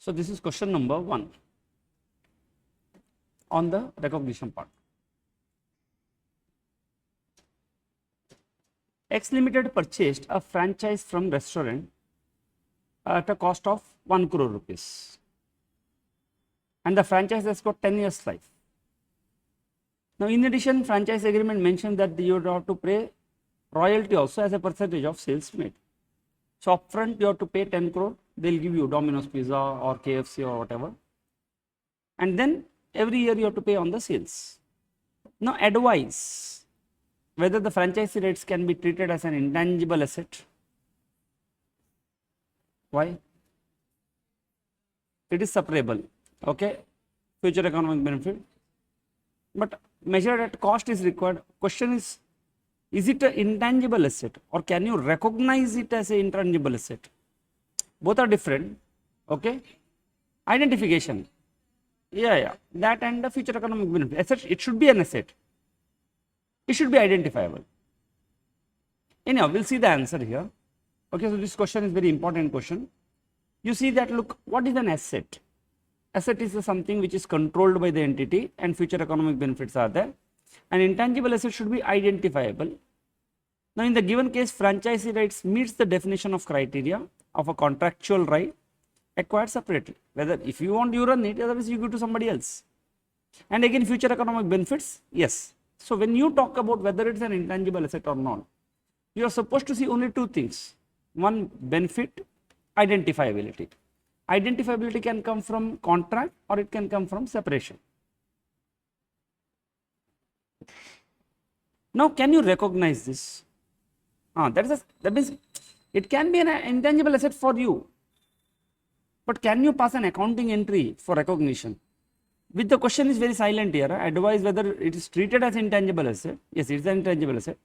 So this is question number 1 on the recognition part. X Limited purchased a franchise from restaurant at a cost of 1 crore rupees, and the franchise has got 10 years life. Now, in addition, franchise agreement mentioned that you have to pay royalty also as a percentage of sales made. So upfront you have to pay 10 crore, they'll give you Domino's Pizza or KFC or whatever, and then every year you have to pay on the sales. Now advise whether the franchisee rights can be treated as an intangible asset. Why? It is separable, okay, future economic benefit, but measured at cost is required. Question is it an intangible asset or can you recognize it as an intangible asset? Both are different, okay. Identification, yeah, that and the future economic benefit. Asset, it should be an asset, it should be identifiable. Anyhow, we'll see the answer here. Okay, so this question is very important question. You see that, look, what is an asset? Asset is something which is controlled by the entity and future economic benefits are there. An intangible asset should be identifiable. Now, in the given case, franchisee rights meets the definition of criteria of a contractual right acquired separately. Whether if you want, you run it, otherwise you give to somebody else. And again, future economic benefits, yes. So when you talk about whether it's an intangible asset or not, you are supposed to see only two things. One, benefit, identifiability. Identifiability can come from contract or it can come from separation. Now, can you recognize this? That means it can be an intangible asset for you, but can you pass an accounting entry for recognition? Which the question is very silent here. Advise whether it is treated as intangible asset. Yes, it is an intangible asset.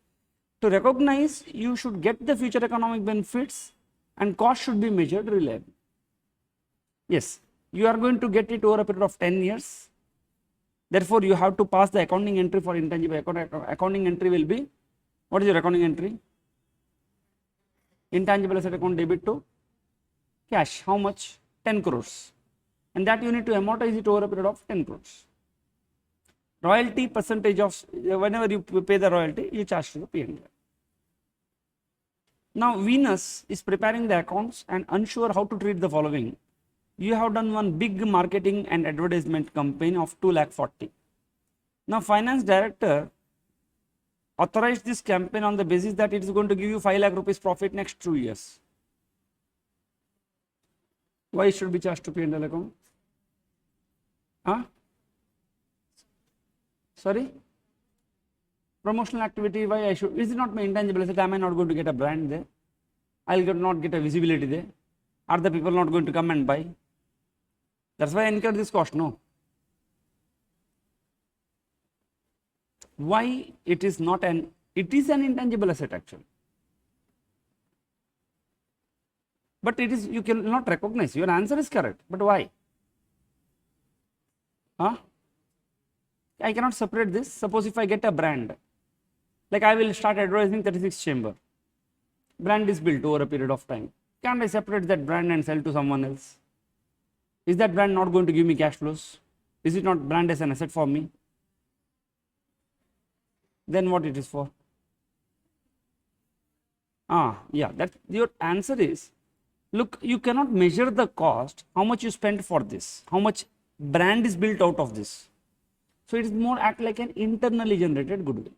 To recognize, you should get the future economic benefits and cost should be measured reliably. Yes, you are going to get it over a period of 10 years. Therefore, you have to pass the accounting entry for intangible. Accounting entry will be, what is your accounting entry? Intangible asset account debit to cash. How much? 10 crores. And that you need to amortize it over a period of 10 crores. Royalty percentage of, whenever you pay the royalty, you charge to the P&L. Now, Venus is preparing the accounts and unsure how to treat the following. You have done one big marketing and advertisement campaign of 2,40,000. Now, finance director authorized this campaign on the basis that it is going to give you 5 lakh rupees profit next 2 years. Why it should be charged to P&L account? Sorry? Promotional activity, why I should? Is it not my intangible asset? Am I not going to get a brand there? I will not get a visibility there. Are the people not going to come and buy? That's why I incur this cost, no? Why it is not an, it is an intangible asset actually. But it is, you cannot recognize. Your answer is correct, but why? I cannot separate this. Suppose if I get a brand, like I will start advertising 36 chamber. Brand is built over a period of time. Can't I separate that brand and sell to someone else? Is that brand not going to give me cash flows? Is it not brand as an asset for me? Then what it is for? Yeah, that your answer is, look, you cannot measure the cost, how much you spent for this, how much brand is built out of this. So it is more act like an internally generated goodwill.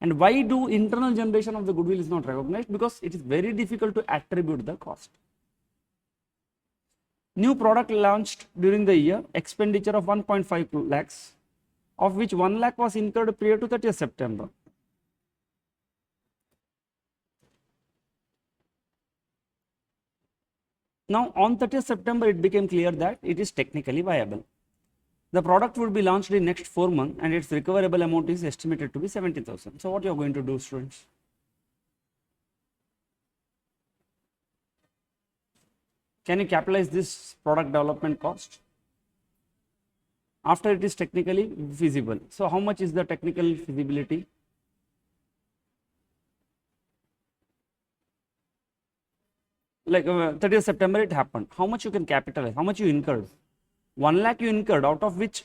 And why do internal generation of the goodwill is not recognized? Because it is very difficult to attribute the cost. New product launched during the year, expenditure of 1.5 lakhs, of which 1 lakh was incurred prior to 30th September. Now, on 30th September, it became clear that it is technically viable. The product would be launched in next 4 months and its recoverable amount is estimated to be 70,000. So, what you are going to do, students? Can you capitalize this product development cost after it is technically feasible? So, how much is the technical feasibility? like 30th September it happened. How much you can capitalize? How much you incurred? 1 lakh you incurred, out of which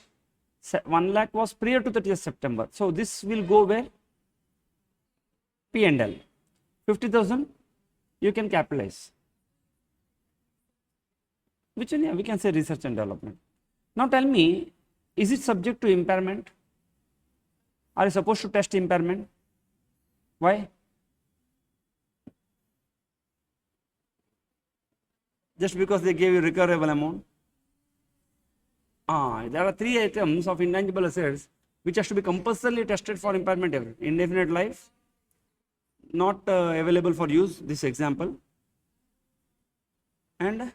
1 lakh was prior to 30th September. So this will go where? P&L. 50,000 you can capitalize. Which one? Yeah, we can say research and development. Now tell me, is it subject to impairment? Are you supposed to test impairment? Why? Just because they gave you recoverable amount? There are 3 items of intangible assets which has to be compulsorily tested for impairment. Indefinite life, not available for use, this example. And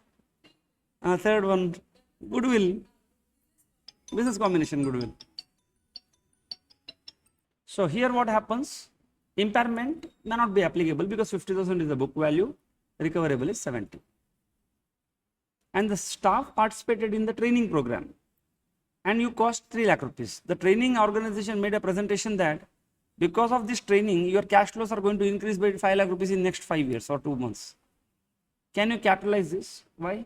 third one, goodwill, business combination goodwill. So here what happens? Impairment may not be applicable because 50,000 is the book value, recoverable is 70. And the staff participated in the training program and you cost 3 lakh rupees. The training organization made a presentation that because of this training, your cash flows are going to increase by 5 lakh rupees in next 5 years or 2 months. Can you capitalize this? Why?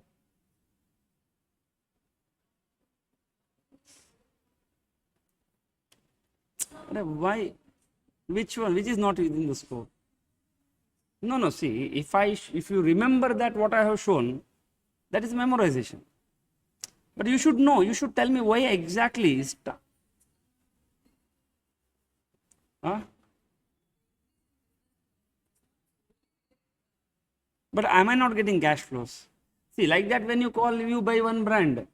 Why? Which one? Which is not within the scope? No, see, if you remember that what I have shown, that is memorization. But you should know, you should tell me why exactly is But am I not getting cash flows? See, like that when you buy one brand,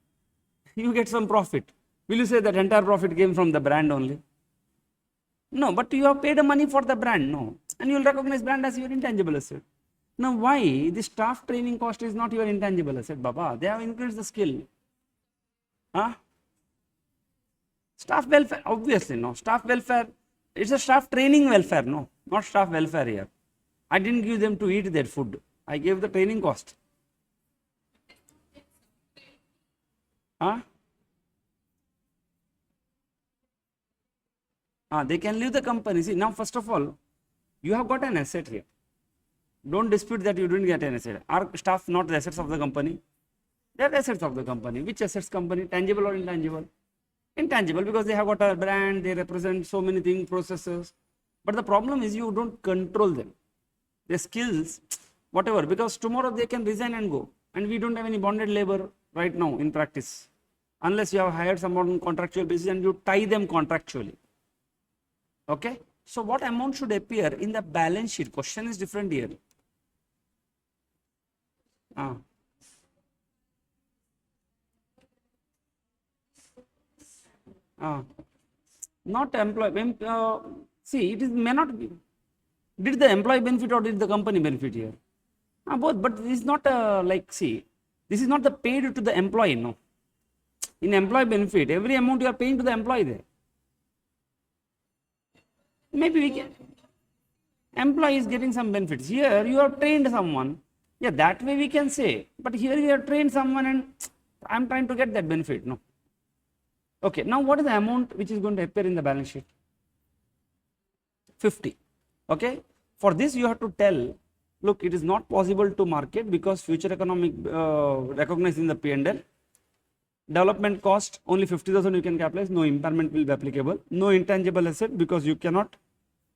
you get some profit. Will you say that entire profit came from the brand only? No, but you have paid the money for the brand, no. And you will recognize brand as your intangible asset. Now, why the staff training cost is not your intangible asset, Baba? They have increased the skill. Staff welfare, obviously, no. Staff welfare, it's a staff training welfare, no. Not staff welfare here. I didn't give them to eat their food. I gave the training cost. They can leave the company. See, now first of all, you have got an asset here. Don't dispute that you didn't get an asset. Are staff not the assets of the company? They are assets of the company. Which assets company? Tangible or intangible? Intangible, because they have got a brand, they represent so many things, processes. But the problem is you don't control them. Their skills, whatever, because tomorrow they can resign and go. And we don't have any bonded labor right now in practice. Unless you have hired someone on contractual basis and you tie them contractually. Okay? So what amount should appear in the balance sheet? Question is different here. Not employee. See, it is may not be. Did the employee benefit or did the company benefit here? Both, but this is not like, see, this is not the paid to the employee, no. In employee benefit, every amount you are paying to the employee there. Maybe we can, employee is getting some benefits. Here you have trained someone. Yeah, that way we can say. But here you have trained someone and I am trying to get that benefit, no. Okay, now what is the amount which is going to appear in the balance sheet? 50. Okay, for this you have to tell, look, it is not possible to market because future economic recognized in the P&L. Development cost only 50,000 you can capitalize, no impairment will be applicable, no intangible asset because you cannot,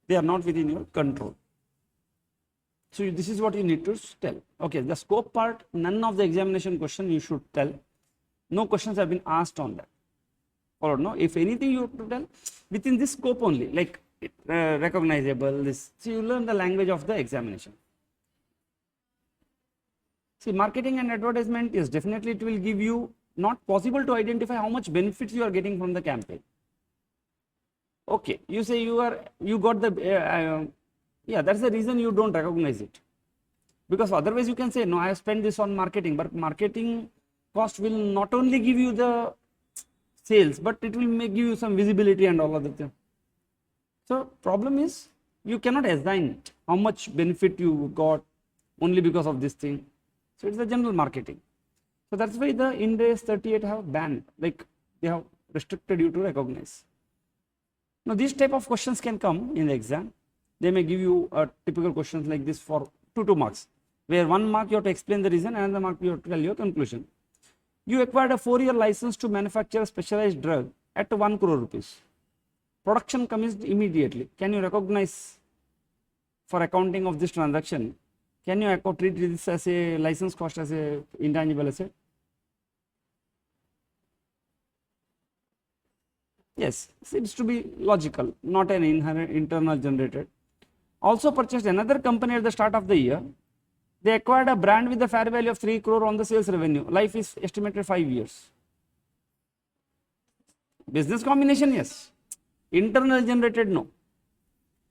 they are not within your control. So this is what you need to tell. Okay, the scope part, none of the examination question you should tell. No questions have been asked on that. Or no, if anything you have to tell within this scope only, like recognizable, this. So you learn the language of the examination. See, marketing and advertisement is definitely, it will give you not possible to identify how much benefits you are getting from the campaign. Okay, you say you got the, yeah, that's the reason you don't recognize it. Because otherwise you can say, no, I have spent this on marketing, but marketing cost will not only give you the sales, but it will give you some visibility and all other things. So problem is, you cannot assign how much benefit you got only because of this thing. So it's the general marketing. So that's why the Ind AS 38 have banned, like they have restricted you to recognize. Now these type of questions can come in the exam. They may give you typical questions like this for 2 marks. where 1 mark you have to explain the reason, another mark you have to tell your conclusion. You acquired a 4-year license to manufacture a specialized drug at 1 crore rupees. Production commenced immediately. Can you recognize for accounting of this transaction? Can you treat this as a license cost as a intangible asset? Yes, seems to be logical, not an inherent internal generated. Also purchased another company at the start of the year. They acquired a brand with a fair value of 3 crore on the sales revenue. Life is estimated 5 years. Business combination, yes. Internal generated, no.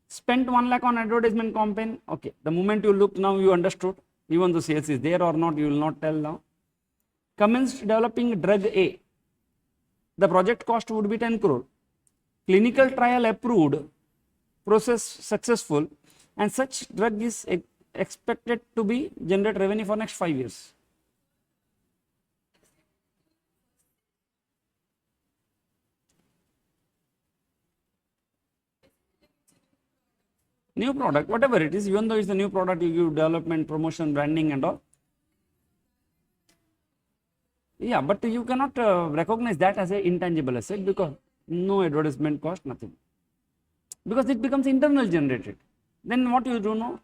Spent 1 lakh on advertisement campaign. Okay, the moment you looked, now you understood. Even the sales is there or not, you will not tell now. Commenced developing drug A. The project cost would be 10 crore. Clinical trial approved, process successful, and such drug is expected to be generate revenue for next 5 years. New product, whatever it is, even though it's a new product, you give development, promotion, branding and all. Yeah, but you cannot recognize that as an intangible asset because no advertisement cost, nothing. Because it becomes internal generated. Then what you do know?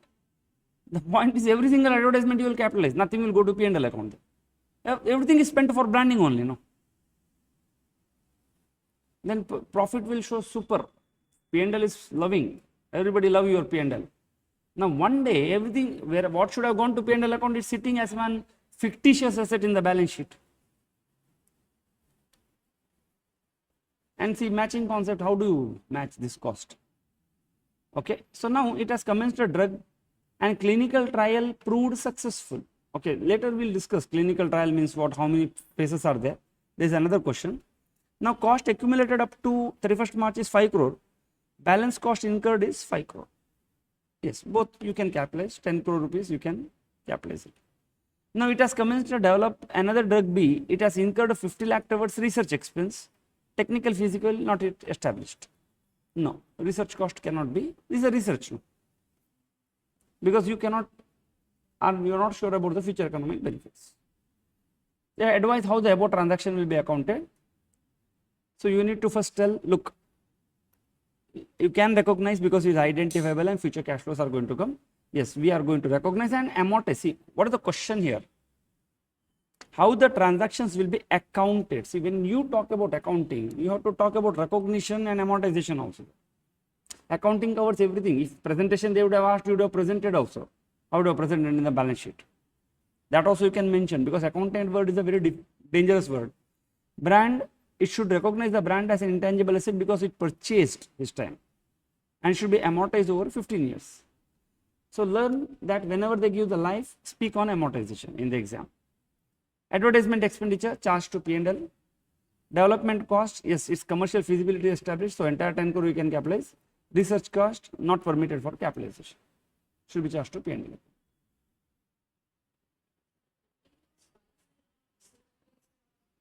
The point is every single advertisement you will capitalize, nothing will go to P&L account. Everything is spent for branding only, no? Then profit will show super. P&L is loving. Everybody love your P&L. Now one day everything, what should have gone to P&L account is sitting as one fictitious asset in the balance sheet. And see, matching concept, how do you match this cost? Okay, so now it has commenced a drug and clinical trial proved successful. Okay, later we'll discuss clinical trial means what, how many phases are there. There is another question. Now cost accumulated up to 31st March is 5 crore. Balance cost incurred is 5 crore. Yes, both you can capitalize, 10 crore rupees you can capitalize it. Now it has commenced to develop another drug B. It has incurred a 50 lakh towards research expense. Technical, physical, not yet established. No, research cost cannot be. This is a research, no. Because you cannot, and you are not sure about the future economic benefits. They advise how the above transaction will be accounted. So you need to first tell, look, you can recognize because it is identifiable and future cash flows are going to come. Yes, we are going to recognize and amortize. See, what is the question here? How the transactions will be accounted. See, when you talk about accounting, you have to talk about recognition and amortization also. Accounting covers everything. If presentation they would have asked, you would have presented also. How would you have presented in the balance sheet? That also you can mention because accountant word is a very dangerous word. Brand, it should recognize the brand as an intangible asset because it purchased this time and should be amortized over 15 years. So learn that whenever they give the life, speak on amortization in the exam. Advertisement expenditure charged to P&L. Development cost, yes, its commercial feasibility established, so entire 10 crore you can capitalize. Research cost not permitted for capitalization, should be charged to P&L.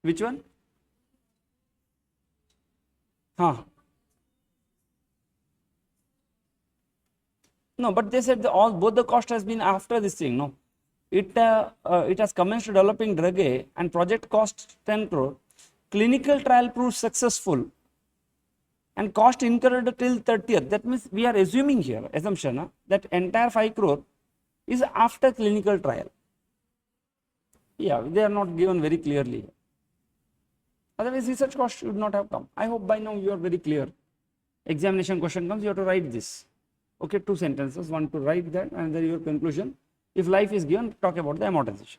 Which one? No, but they said both the cost has been after this thing, no. It has commenced developing drug A and project cost 10 crore. Clinical trial proved successful and cost incurred till 30th. That means we are assuming here, assumption, that entire 5 crore is after clinical trial. Yeah, they are not given very clearly. Otherwise, research cost should not have come. I hope by now you are very clear. Examination question comes, you have to write this. Okay, 2 sentences, one to write that and then your conclusion. If life is given, talk about the amortization.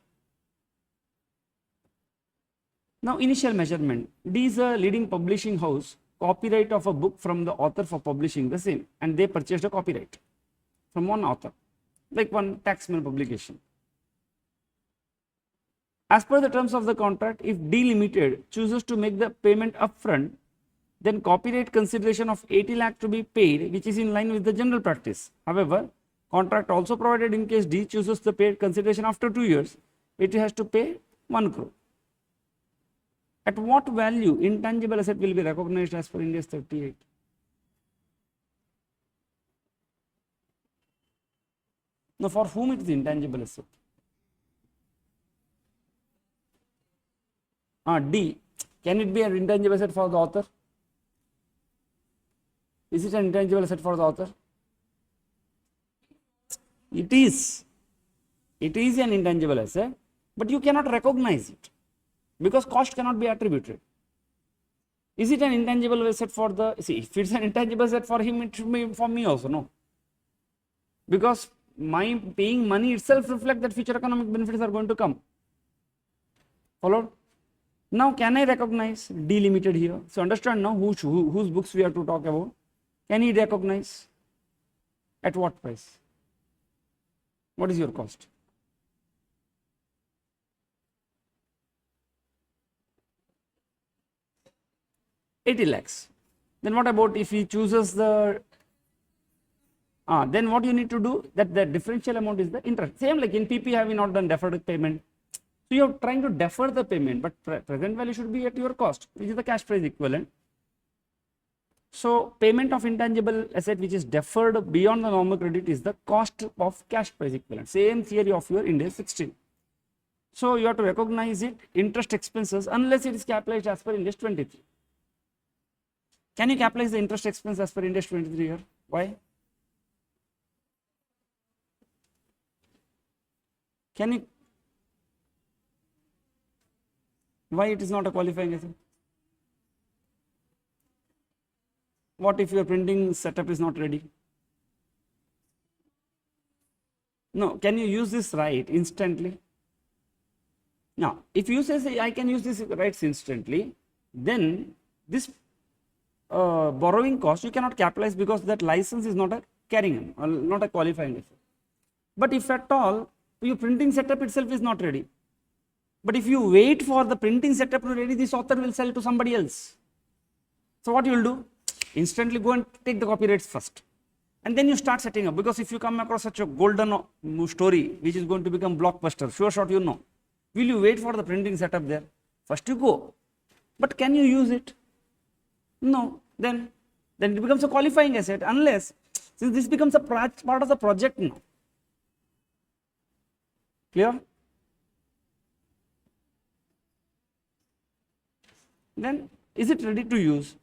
Now, initial measurement. D is a leading publishing house, copyright of a book from the author for publishing the same, and they purchased a copyright from one author, like one taxman publication. As per the terms of the contract, if D Limited chooses to make the payment upfront, then copyright consideration of 80 lakh to be paid, which is in line with the general practice. However, contract also provided in case D chooses the paid consideration after 2 years, it has to pay 1 crore. At what value intangible asset will be recognized as per Ind AS 38? No, for whom it is intangible asset? D. Can it be an intangible asset for the author? Is it an intangible asset for the author? It is. It is an intangible asset, but you cannot recognize it because cost cannot be attributed. Is it an intangible asset for the, see, if it's an intangible asset for him, it should be for me also, no. Because my paying money itself reflects that future economic benefits are going to come. Followed? Now, can I recognize D limited here? So, understand now whose books we have to talk about. Can he recognize? At what price? What is your cost? $80 lakhs. Then what about if he chooses the, then what you need to do, that the differential amount is the interest. Same like in PP, have we not done deferred payment? So you are trying to defer the payment, but present value should be at your cost, which is the cash price equivalent. So payment of intangible asset which is deferred beyond the normal credit is the cost of cash price equivalent. Same theory of your Ind AS 16. So you have to recognize it, interest expenses, unless it is capitalized as per Ind AS 23. Can you capitalize the interest expense as per Ind AS 23 here? Why? Can you? Why it is not a qualifying asset? What if your printing setup is not ready? No, can you use this right instantly? Now, if you say I can use this rights instantly, then this borrowing cost you cannot capitalize because that license is not a carrying, not a qualifying asset. But if at all your printing setup itself is not ready, but if you wait for the printing setup to ready, this author will sell to somebody else. So what you will do? Instantly go and take the copyrights first, and then you start setting up. Because if you come across such a golden story which is going to become blockbuster, sure shot, you know, will you wait for the printing setup there? First you go, but can you use it? No. Then it becomes a qualifying asset, unless, since this becomes a part of the project now. Clear? Then is it ready to use?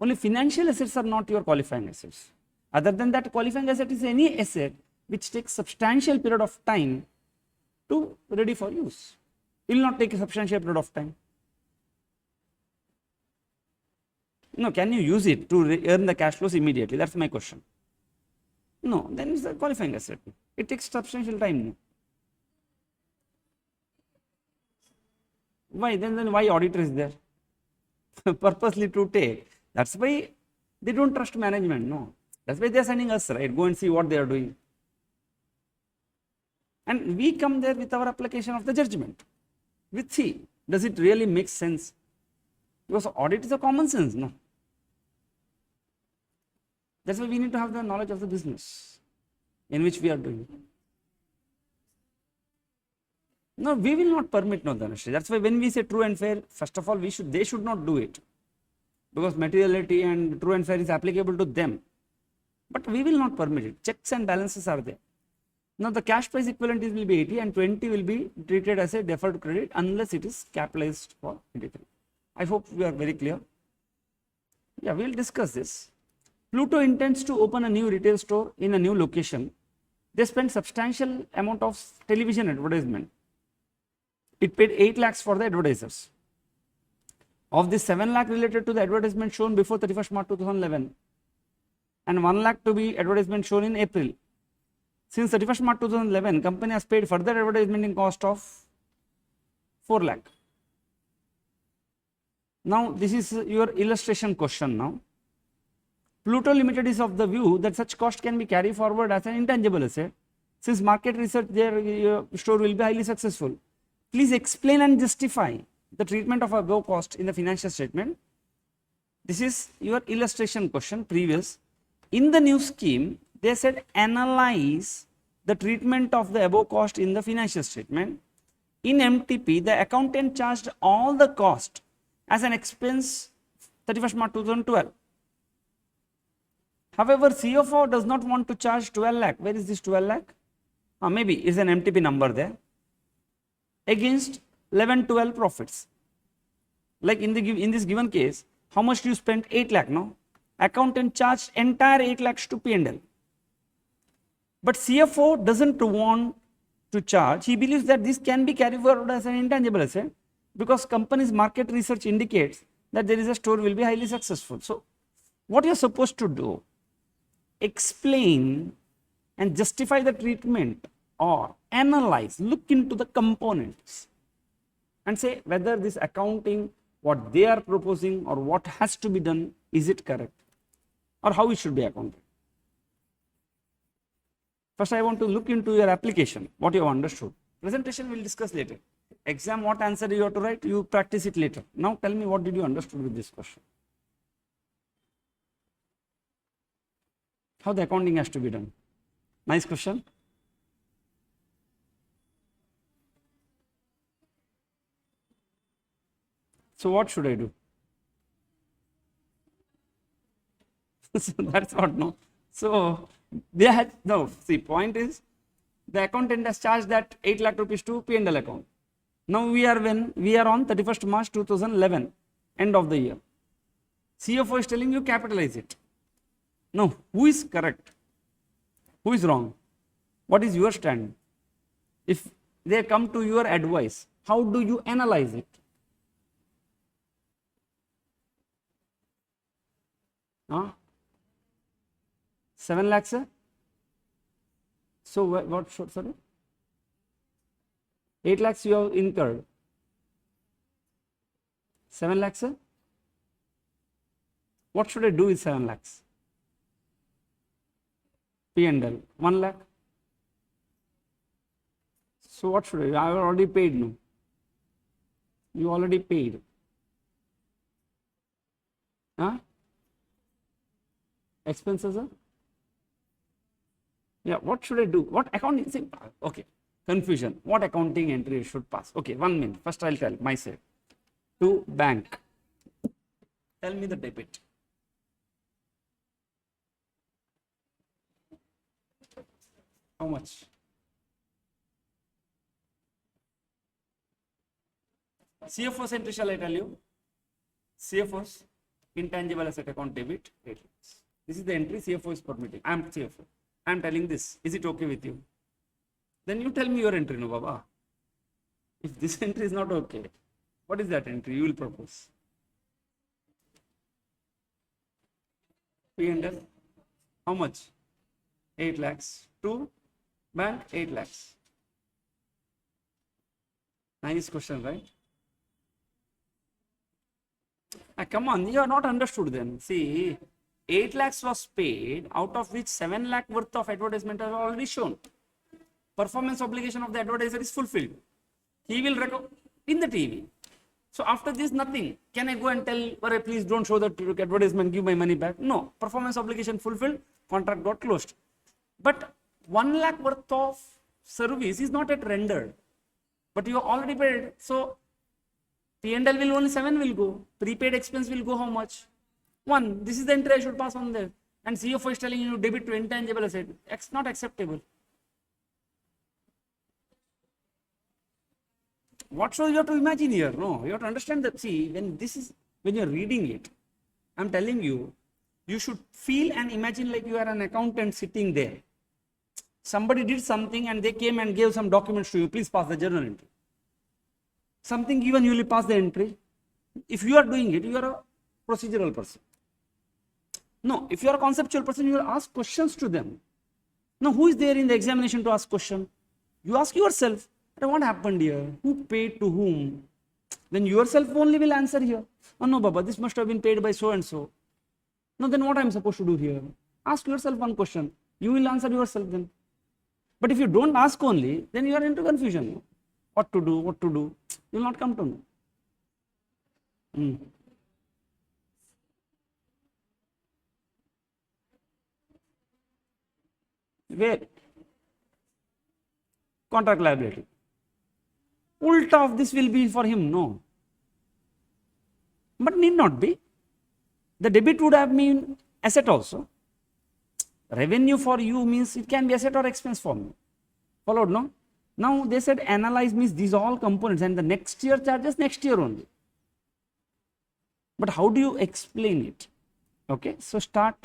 Only financial assets are not your qualifying assets. Other than that, qualifying asset is any asset which takes substantial period of time to ready for use. It will not take a substantial period of time. No, can you use it to earn the cash flows immediately? That's my question. No, then it's a qualifying asset. It takes substantial time. No. Why? Then why auditor is there? Purposely to take. That's why they don't trust management. No, that's why they are sending us, right? Go and see what they are doing. And we come there with our application of the judgment. With see, does it really make sense? Because audit is a common sense, no? That's why we need to have the knowledge of the business in which we are doing. No, we will not permit, no, Dhanashree. That's why when we say true and fair, first of all, they should not do it. Because materiality and true and fair is applicable to them. But we will not permit it. Checks and balances are there. Now the cash price equivalent will be 80 and 20 will be treated as a deferred credit unless it is capitalized for 83. I hope we are very clear. Yeah, we will discuss this. Pluto intends to open a new retail store in a new location. They spent substantial amount of television advertisement. It paid 8 lakhs for the advertisers. Of this, 7 lakh related to the advertisement shown before 31st March 2011 and 1 lakh to be advertisement shown in April. Since 31st March 2011, company has paid further advertisement in cost of 4 lakh. Now this is your illustration question now. Pluto Limited is of the view that such cost can be carried forward as an intangible asset. Since market research their store will be highly successful. Please explain and justify the treatment of above cost in the financial statement. This is your illustration question previous. In the new scheme, they said analyze the treatment of the above cost in the financial statement. In MTP, the accountant charged all the cost as an expense 31st March 2012. However, CFO does not want to charge 12 lakh. Where is this 12 lakh? maybe is an MTP number there, against 11, 12 profits. Like in this given case, how much do you spend? 8 lakh, no? Accountant charged entire 8 lakhs to P&L. But CFO doesn't want to charge. He believes that this can be carried forward as an intangible asset because company's market research indicates that there is a store will be highly successful. So what you're supposed to do, explain and justify the treatment or analyze, look into the components and say whether this accounting, what they are proposing or what has to be done, is it correct or how it should be accounted. First, I want to look into your application, what you have understood. Presentation we will discuss later. Exam, what answer you have to write, you practice it later. Now tell me, what did you understood with this question? How the accounting has to be done? Nice question. So what should I do? So that's what, no. So they had, no, see, point is the accountant has charged that 8 lakh rupees to P&L account. Now we are on 31st March 2011, end of the year. CFO is telling you capitalize it. Now, who is correct? Who is wrong? What is your stand? If they come to your advice, how do you analyze it? 7 lakhs, sir? So what should, sorry? 8 lakhs you have incurred. 7 lakhs, sir? What should I do with 7 lakhs? P&L, 1 lakh. So what should I do? I have already paid, no? You already paid. Expenses, sir? Yeah, what should I do? What accounting? Okay, confusion. What accounting entry should pass? Okay, 1 minute. First I'll tell myself. To bank. Tell me the debit. How much? CFO's entry, shall I tell you? CFO's intangible asset account debit 8 lakhs. This is the entry CFO is permitting. I am CFO. I am telling this. Is it okay with you? Then you tell me your entry, no Baba. If this entry is not okay, what is that entry you will propose? P&L, how much? 8 lakhs. To bank, 8 lakhs. Nice question, right? Come on, you are not understood then. See, 8 lakhs was paid, out of which 7 lakh worth of advertisement are already shown. Performance obligation of the advertiser is fulfilled. He will record in the TV. So after this, nothing. Can I go and tell, please don't show that advertisement, give my money back? No. Performance obligation fulfilled, contract got closed. But 1 lakh worth of service is not yet rendered. But you already paid. So P&L will only 7 will go. Prepaid expense will go how much? 1. This is the entry I should pass on there. And CFO is telling you debit to intangible asset. It's not acceptable. What should you have to imagine here? No, you have to understand that. See, when you're reading it, I'm telling you, you should feel and imagine like you are an accountant sitting there. Somebody did something and they came and gave some documents to you. Please pass the journal entry. Something given, you will pass the entry. If you are doing it, you are a procedural person. No, if you are a conceptual person, you will ask questions to them. Now, who is there in the examination to ask question? You ask yourself, what happened here? Who paid to whom? Then yourself only will answer here. Oh no, Baba, this must have been paid by so and so. No, then what I am supposed to do here? Ask yourself one question. You will answer yourself then. But if you don't ask only, then you are into confusion. What to do? What to do? You will not come to know. Where? Contract liability. Ulta of this will be for him, no. But need not be. The debit would have been asset also. Revenue for you means it can be asset or expense for me. Followed, no? Now they said analyze means these all components and the next year charges next year only. But how do you explain it? Okay, so start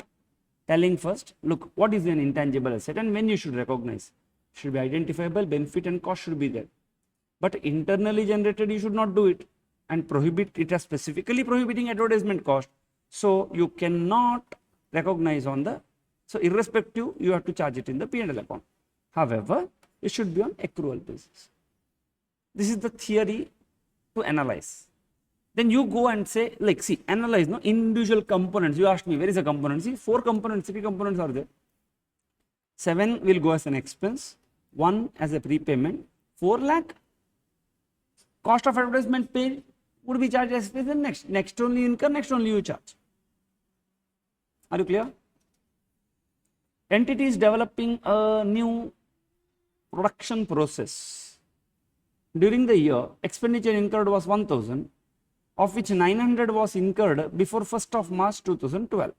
telling first, look, what is an intangible asset and when you should recognize. Should be identifiable, benefit and cost should be there. But internally generated, you should not do it and prohibit it as specifically prohibiting advertisement cost. So you cannot recognize on the, so irrespective, you have to charge it in the P&L account. However, it should be on accrual basis. This is the theory to analyze. Then you go and say, like, see, analyze, no, individual components. You asked me, where is a component? See, 4 components, 3 components are there. 7 will go as an expense, 1 as a prepayment, 4 lakh. Cost of advertisement paid would be charged as expense, next only incur, next only you charge. Are you clear? Entity is developing a new production process. During the year, expenditure incurred was 1000, of which 900 was incurred before 1st of March 2012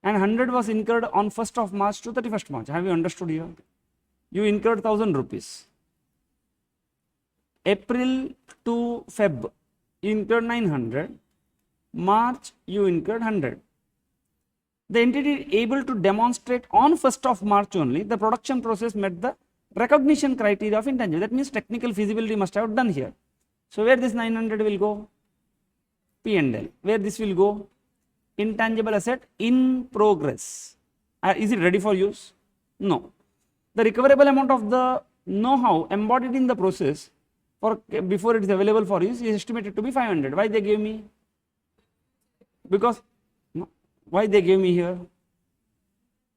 and 100 was incurred on 1st of March to 31st March. Have you understood here? You incurred 1000 rupees. April to Feb, you incurred 900. March, you incurred 100. The entity is able to demonstrate on 1st of March only the production process met the recognition criteria of intangible. That means technical feasibility must have done here. So where this 900 will go? P&L. Where this will go? Intangible asset in progress. Is it ready for use? No. The recoverable amount of the know-how embodied in the process for before it is available for use is estimated to be 500. Why they gave me? Because no, why they gave me here?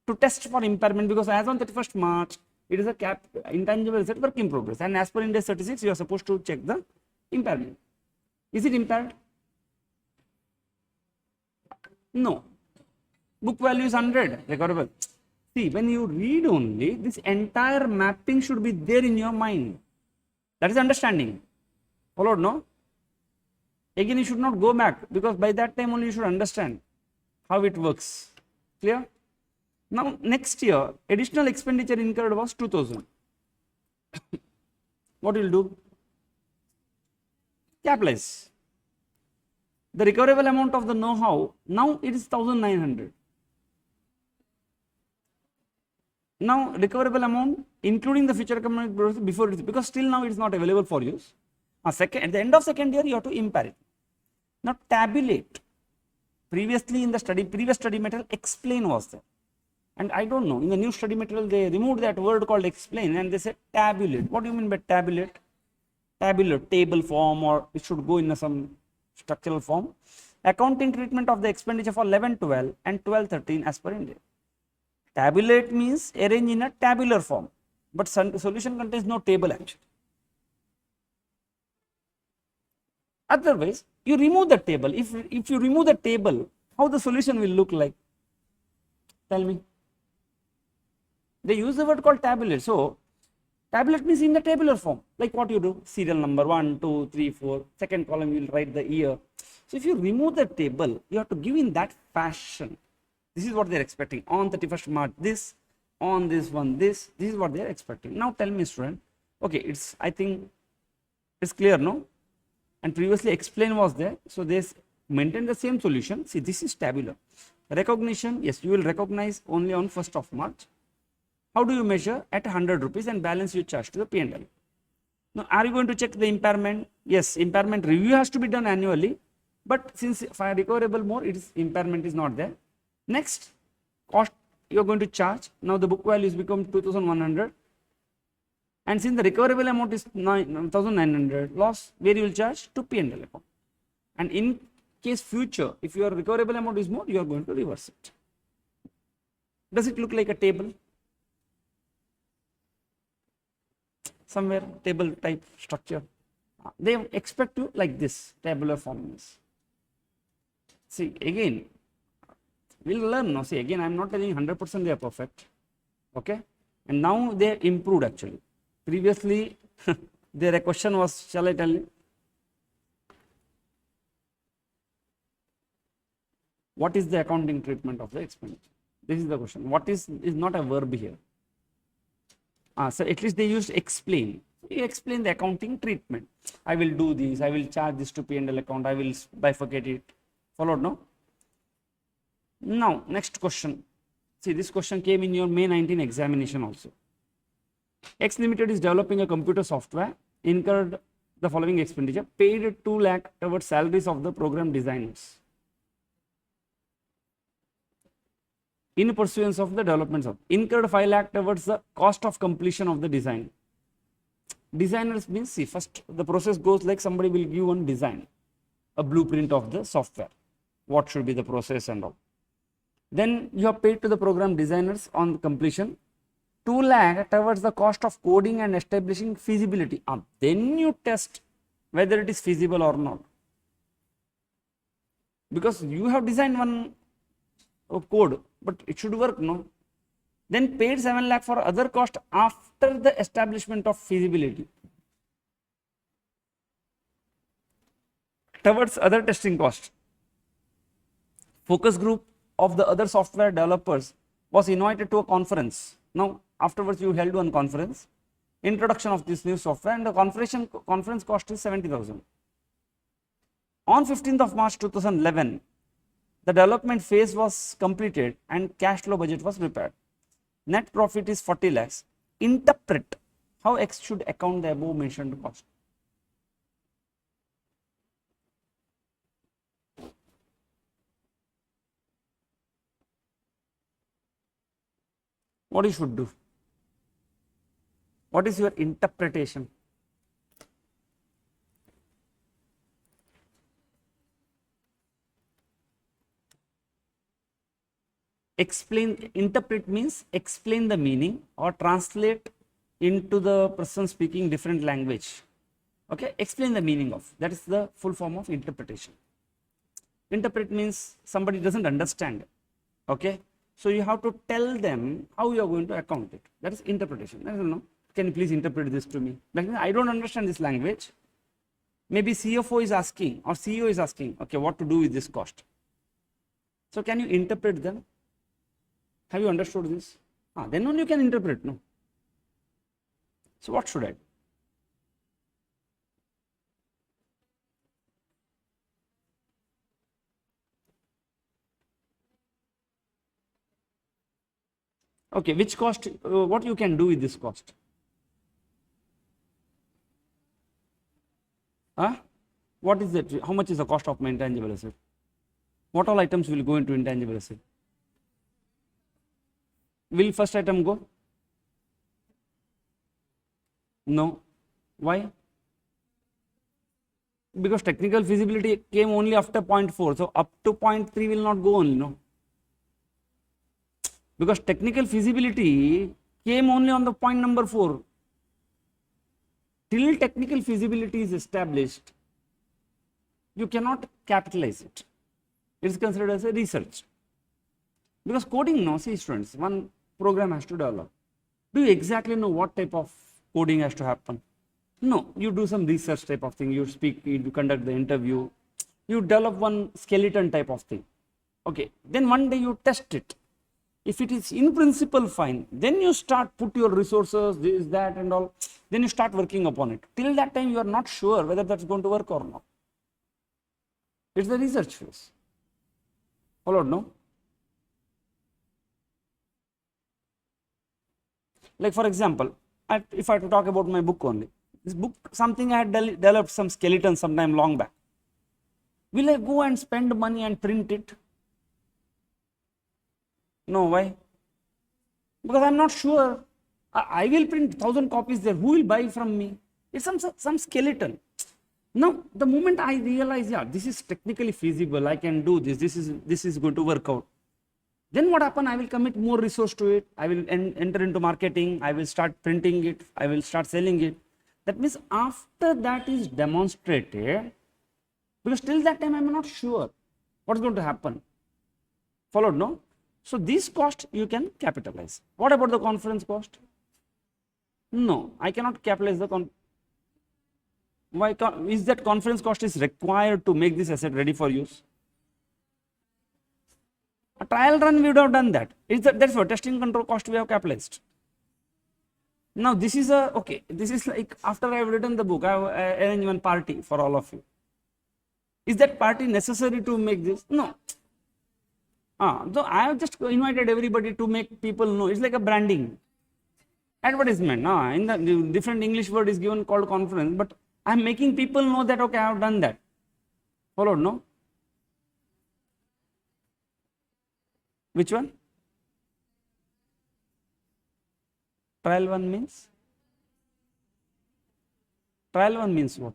To test for impairment, because as on 31st March, it is a intangible asset work in progress, and as per Ind AS 36, you are supposed to check the impairment. Is it impaired? No. Book value is 100, recoverable. See, when you read only, this entire mapping should be there in your mind. That is understanding. Followed, no? Again, you should not go back, because by that time only you should understand how it works. Clear? Now, next year, additional expenditure incurred was 2000. What will do? Capitalize. The recoverable amount of the know-how, now it is 1900. Now, recoverable amount, including the future economic growth before it is, because still now it is not available for use. At the end of second year, you have to impair it. Now, tabulate. Previously in the previous study material, explain was there. And I don't know, in the new study material, they removed that word called explain and they said tabulate. What do you mean by tabulate? Tabular, table form, or it should go in some structural form. Accounting treatment of the expenditure for 11-12 and 12-13 as per Ind AS. Tabulate means arrange in a tabular form, but solution contains no table actually. Otherwise, you remove the table. If you remove the table, how the solution will look like? Tell me. They use the word called tabulate. So, tabulate means in the tabular form. Like what you do? Serial number 1, 2, 3, 4. Second column you will write the year. So, if you remove the table, you have to give in that fashion. This is what they are expecting. On 31st March, this. On this one, this. This is what they are expecting. Now, tell me, student. Okay, I think it's clear, no? And previously explain was there. So, they maintain the same solution. See, this is tabular. Recognition, yes, you will recognize only on 1st of March. How do you measure? At 100 rupees and balance you charge to the P&L. Now, are you going to check the impairment? Yes, impairment review has to be done annually. But since for recoverable more, impairment is not there. Next, cost you are going to charge. Now, the book value is become 2100. And since the recoverable amount is 1900, loss, where you will charge? To P&L account. And in case future, if your recoverable amount is more, you are going to reverse it. Does it look like a table? Somewhere table type structure. They expect you like this, tabular form is. See, again, we'll learn now. See, again, I'm not telling 100% they are perfect. Okay. And now they improved actually. Previously, their question was, shall I tell you? What is the accounting treatment of the expenditure? This is the question. What is not a verb here. So at least they used explain. You explain the accounting treatment. I will do this, I will charge this to P&L account, I will bifurcate it. Followed, no? Now, next question. See, this question came in your May 19 examination also. X Limited is developing a computer software, incurred the following expenditure, paid 2 lakh towards salaries of the program designers in pursuance of the developments of, incurred 5 lakh towards the cost of completion of the design. Designers means, see, first the process goes like somebody will give one design, a blueprint of the software, what should be the process and all. Then you have paid to the program designers on completion 2 lakh towards the cost of coding and establishing feasibility. Then you test whether it is feasible or not. Because you have designed one code, but it should work, no? Then paid 7 lakh for other cost after the establishment of feasibility. Towards other testing cost. Focus group of the other software developers was invited to a conference. Now, afterwards you held one conference, introduction of this new software, and the conference cost is 70,000. On 15th of March 2011, the development phase was completed and cash flow budget was prepared. Net profit is 40 lakhs. Interpret how X should account the above mentioned cost. What you should do? What is your interpretation? Explain, interpret means explain the meaning or translate into the person speaking different language. Okay, explain the meaning of, that is the full form of interpretation. Interpret means somebody doesn't understand. Okay, so you have to tell them how you are going to account it. That is interpretation. I don't know. Can you please interpret this to me? Like, I don't understand this language. Maybe CFO is asking or CEO is asking, okay, what to do with this cost. So can you interpret them? Have you understood this? Then only you can interpret, no? So what should I do? Okay, which cost, what you can do with this cost? What is it? How much is the cost of my intangible asset? What all items will go into intangible asset? Will first item go? No. Why? Because technical feasibility came only after 0.4. So up to 0.3 will not go only, no? Because technical feasibility came only on the point number 4. Till technical feasibility is established, you cannot capitalize it. It is considered as a research. Because coding, no, see students, one program has to develop. Do you exactly know what type of coding has to happen? No, you do some research type of thing, you speak, you conduct the interview, you develop one skeleton type of thing. Okay, then one day you test it. If it is in principle fine, then you start put your resources, this, that and all, then you start working upon it. Till that time you are not sure whether that's going to work or not. It's the research phase. Followed, no? Like for example, if I have to talk about my book only, this book, something I had developed some skeleton sometime long back. Will I go and spend money and print it? No, why? Because I am not sure. I will print 1,000 copies there. Who will buy from me? It's some skeleton. Now, the moment I realize, yeah, this is technically feasible, I can do this, this is going to work out. Then what happen? I will commit more resource to it. I will enter into marketing. I will start printing it. I will start selling it. That means after that is demonstrated, because till that time I am not sure what's going to happen. Followed, no? So this cost you can capitalize. What about the conference cost? No, I cannot capitalize the why is that conference cost is required to make this asset ready for use? A trial run we would have done that. That's what testing control cost we have capitalized. Now this is a, okay, this is like after I have written the book, I have arranged one party for all of you. Is that party necessary to make this? No. So I have just invited everybody to make people know. It's like a branding, advertisement. In the different English word is given called conference, but I am making people know that okay, I have done that. Followed? No. Which one? Trial one means? Trial one means what?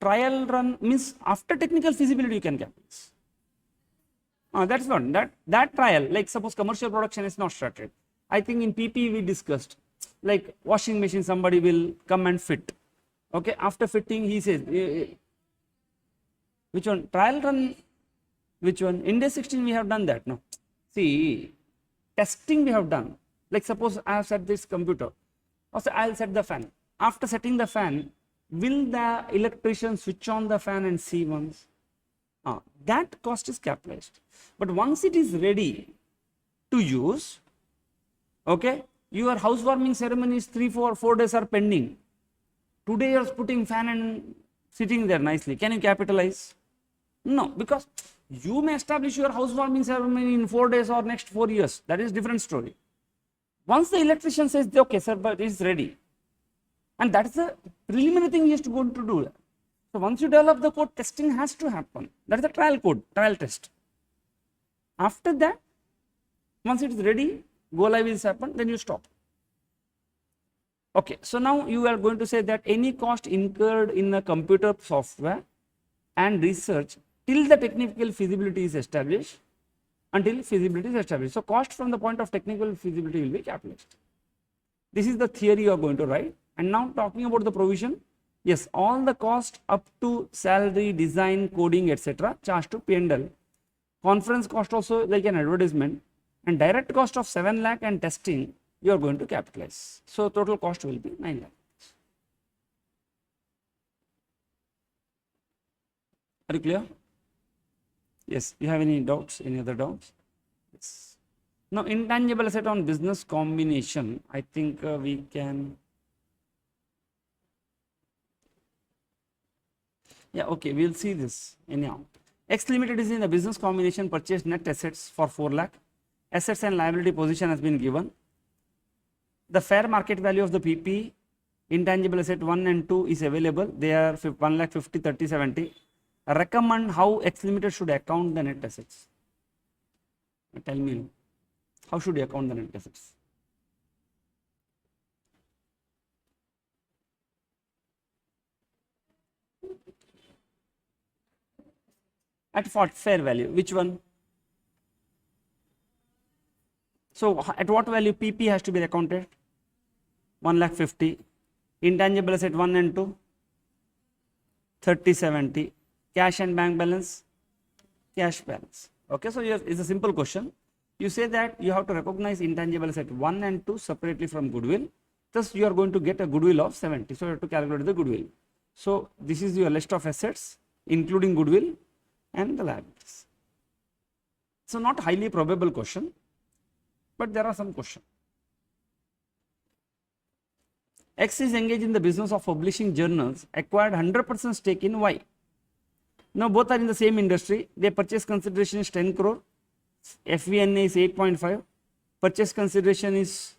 Trial run means after technical feasibility you can capitalize. That's not that trial. Like suppose commercial production is not started. I think in PP we discussed, like washing machine somebody will come and fit. Okay, after fitting he says, which one? Trial run, which one? Ind AS 16 we have done that, no? See, testing we have done. Like suppose I have set this computer, also I will set the fan. After setting the fan, will the electrician switch on the fan and see once? That cost is capitalized. But once it is ready to use, okay, your housewarming ceremony is 4 days are pending. Today you are putting fan and sitting there nicely. Can you capitalize? No, because you may establish your housewarming ceremony in 4 days or next 4 years. That is different story. Once the electrician says, okay, sir, but it is ready. And that is the preliminary thing he is going to do. So once you develop the code, testing has to happen. That is the trial code, trial test. After that, once it is ready, go live is happen, then you stop. Okay, so now you are going to say that any cost incurred in the computer software and research till the technical feasibility is established, until feasibility is established. So cost from the point of technical feasibility will be capitalized. This is the theory you are going to write. And now talking about the provision, yes, all the cost up to salary, design, coding, etc. charged to P&L. Conference cost also like an advertisement, and direct cost of 7 lakh and testing you are going to capitalize. So total cost will be 9 lakh. Are you clear? Yes. You have any doubts? Any other doubts? Yes. Now intangible asset on business combination, I think we can. Yeah, okay, we will see this anyhow. X Limited is in the business combination purchased net assets for 4 lakh. Assets and liability position has been given. The fair market value of the PP, intangible asset 1 and 2 is available. They are 1 lakh 50, 30, 70. Recommend how X Limited should account the net assets. Tell me, how should you account the net assets? At fair value, which one? So at what value PP has to be accounted? 1 lakh 50. Intangible asset 1 and 2, 30, 70. Cash and bank balance, cash balance. Okay, so it's a simple question. You say that you have to recognize intangible asset 1 and 2 separately from goodwill. Thus, you are going to get a goodwill of 70. So you have to calculate the goodwill. So this is your list of assets, including goodwill and the liabilities. So not highly probable question, but there are some questions. X is engaged in the business of publishing journals, acquired 100% stake in Y. Now both are in the same industry. Their purchase consideration is 10 crore, FVNA is 8.5. Purchase consideration is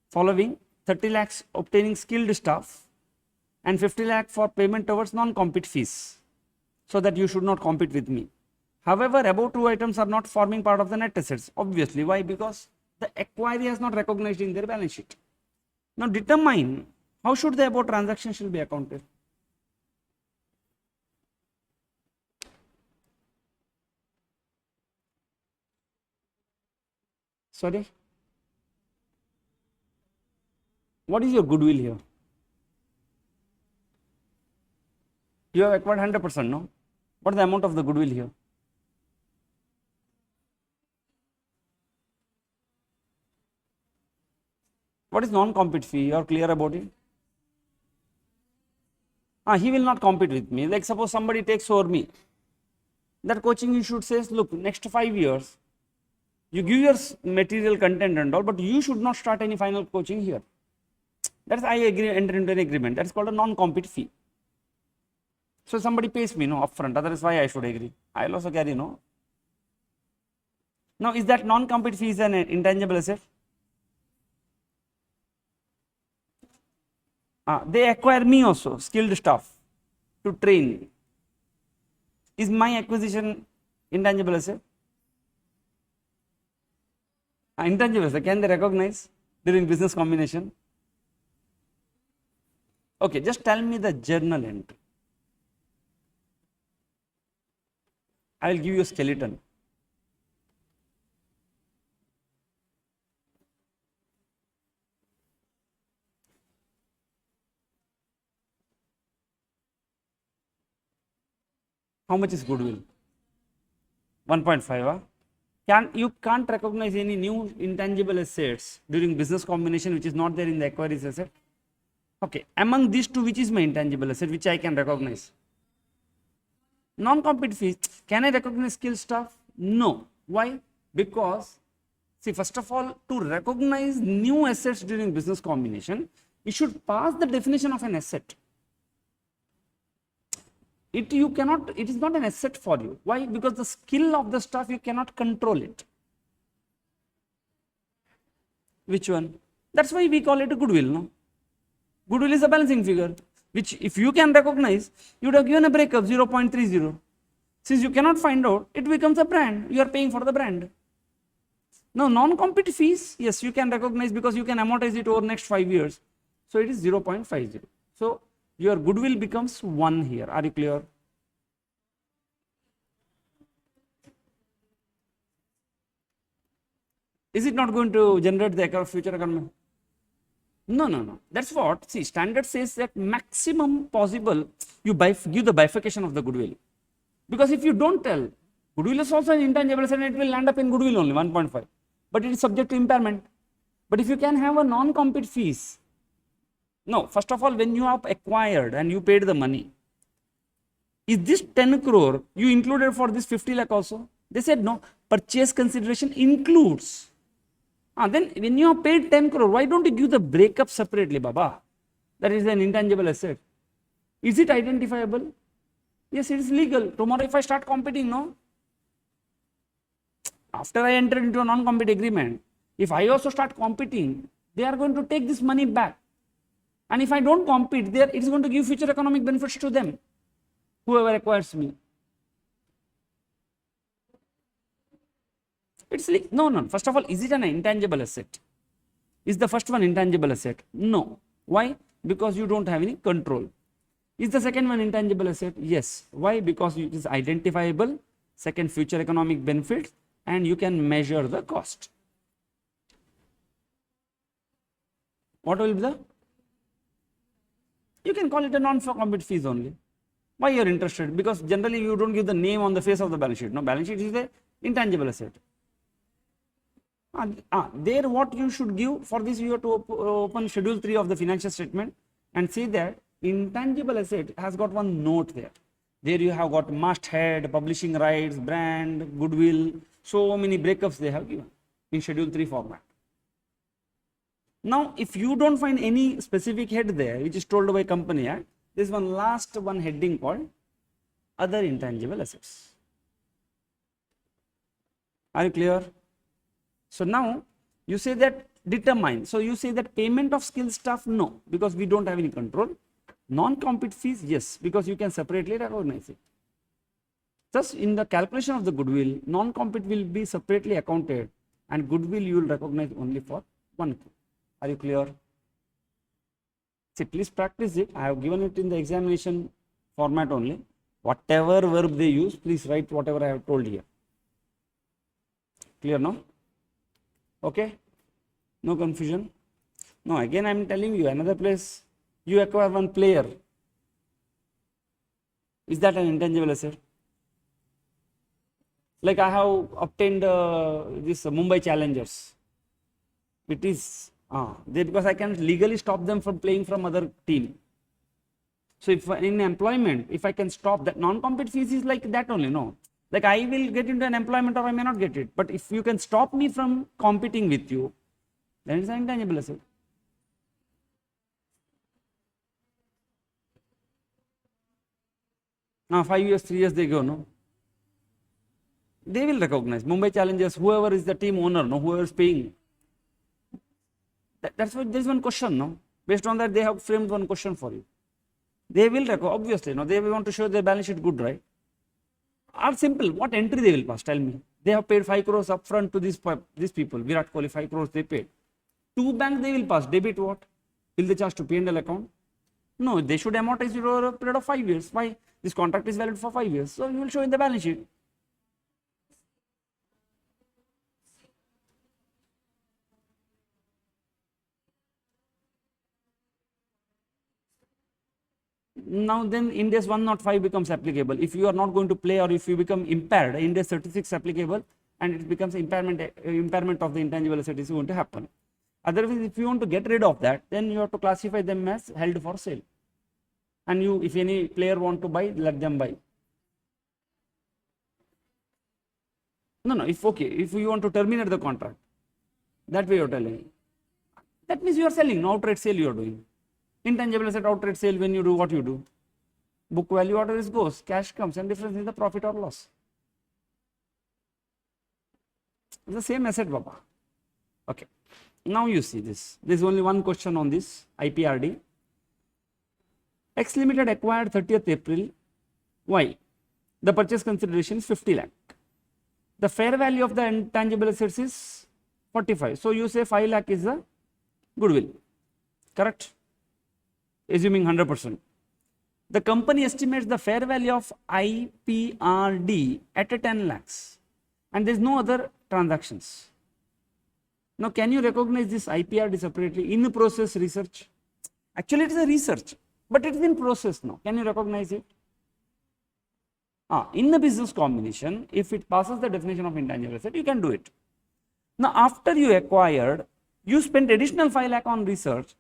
following: 30 lakhs obtaining skilled staff and 50 lakh for payment towards non-compete fees, so that you should not compete with me. However, above two items are not forming part of the net assets. Obviously, why? Because the acquiree has not recognized in their balance sheet. Now determine how should the above transaction should be accounted. Sorry, what is your goodwill here? You have acquired 100%, no? What is the amount of the goodwill here? What is non-compete fee? You are clear about it? He will not compete with me. Like suppose somebody takes over me. That coaching institute says, look, next 5 years, You give your material content and all, but you should not start any final coaching here. That's I agree, enter into an agreement. That's called a non-compete fee. So somebody pays me, no, upfront. Otherwise, why I should agree? I'll also carry, no. Now, is that non-compete fee is an intangible asset? They acquire me also, skilled staff to train. Is my acquisition intangible asset? Intangible asset, can they recognize during business combination? Okay, just tell me the journal entry. I will give you a skeleton. How much is goodwill? 1.5. You can't recognize any new intangible assets during business combination which is not there in the acquired asset. Okay, among these two, which is my intangible asset which I can recognize? Non-compete fees. Can I recognize skill staff? No. Why? Because, see, first of all, to recognize new assets during business combination, it should pass the definition of an asset. It is not an asset for you. Why? Because the skill of the staff, you cannot control it. Which one? That's why we call it a goodwill, no? Goodwill is a balancing figure, which if you can recognize, you would have given a breakup 0.30. Since you cannot find out, it becomes a brand. You are paying for the brand. Now, non-compete fees, yes, you can recognize because you can amortize it over next 5 years. So, it is 0.50. So, your goodwill becomes 1 here. Are you clear? Is it not going to generate the future economy? No. That's what, see, standard says that maximum possible, you give the bifurcation of the goodwill. Because if you don't tell, goodwill is also an intangible asset and it will land up in goodwill only, 1.5. But it is subject to impairment. But if you can have a non-compete fees, no, first of all, when you have acquired and you paid the money, is this 10 crore you included for this 50 lakh also? They said no, purchase consideration includes. Then when you have paid 10 crore, why don't you give the breakup separately, Baba? That is an intangible asset. Is it identifiable? Yes, it is legal. Tomorrow if I start competing, no? After I enter into a non-compete agreement, if I also start competing, they are going to take this money back. And if I don't compete, it is going to give future economic benefits to them, whoever acquires me. It's like, no. First of all, is it an intangible asset? Is the first one intangible asset? No. Why? Because you don't have any control. Is the second one intangible asset? Yes. Why? Because it is identifiable. Second, future economic benefits, and you can measure the cost. What will be the? You can call it a non-compete fees only. Why you are interested? Because generally you don't give the name on the face of the balance sheet. No, balance sheet is the intangible asset. There what you should give for this, you have to open schedule 3 of the financial statement and see that intangible asset has got one note there. There you have got masthead, publishing rights, brand, goodwill, so many breakups they have given in schedule 3 format. Now, if you don't find any specific head there, which is told by company act, there is one last one heading called other intangible assets. Are you clear? So now you say that determine. So you say that payment of skill staff, no, because we don't have any control. Non-compete fees, yes, because you can separately recognize it. Thus, in the calculation of the goodwill, non-compete will be separately accounted and goodwill you will recognize only for 1 crore. Are you clear? See, please practice it. I have given it in the examination format only. Whatever verb they use, please write whatever I have told here. Clear now? Okay? No confusion? No, again I am telling you another place. You acquire one player. Is that an intangible asset? Like I have obtained this Mumbai Challengers. It is because I can legally stop them from playing from other team. So if in employment, if I can stop that, non-compete fees is like that only, no. Like I will get into an employment or I may not get it. But if you can stop me from competing with you, then it's an intangible asset. Now 5 years, 3 years they go, no? They will recognize. Mumbai Challengers, whoever is the team owner, no, whoever is paying. That's why there is one question, no? Based on that, they have framed one question for you. They will recognize, obviously, no? They want to show their balance sheet good, right? Or simple, what entry they will pass? Tell me. They have paid 5 crores upfront to these people. Virat Kohli, 5 crores they paid. 2 banks they will pass. Debit what? Will they charge to P&L account? No, they should amortize it over a period of 5 years. Why? This contract is valid for 5 years. So you will show in the balance sheet. Now then Ind AS 105 becomes applicable. If you are not going to play or if you become impaired, Ind AS 36 applicable and it becomes impairment of the intangible asset is going to happen. Otherwise, if you want to get rid of that, then you have to classify them as held for sale. And you, if any player want to buy, let them buy. No, if you want to terminate the contract, that way you are telling. That means you are selling, no outright sale you are doing. Intangible asset outright sale, when you do what you do, book value order is goes, cash comes and difference is the profit or loss. It's the same asset, Baba. Okay. Now you see this. There is only one question on this IPRD. X Limited acquired 30th April. Why? The purchase consideration is 50 lakh. The fair value of the intangible assets is 45. So you say 5 lakh is the goodwill. Correct? Assuming 100%. The company estimates the fair value of IPRD at 10 lakhs and there is no other transactions. Now, can you recognize this IPRD separately in process research? Actually, it is a research, but it is in process now. Can you recognize it? In the business combination, if it passes the definition of intangible asset, you can do it. Now, after you acquired, you spent additional 5 lakh on research,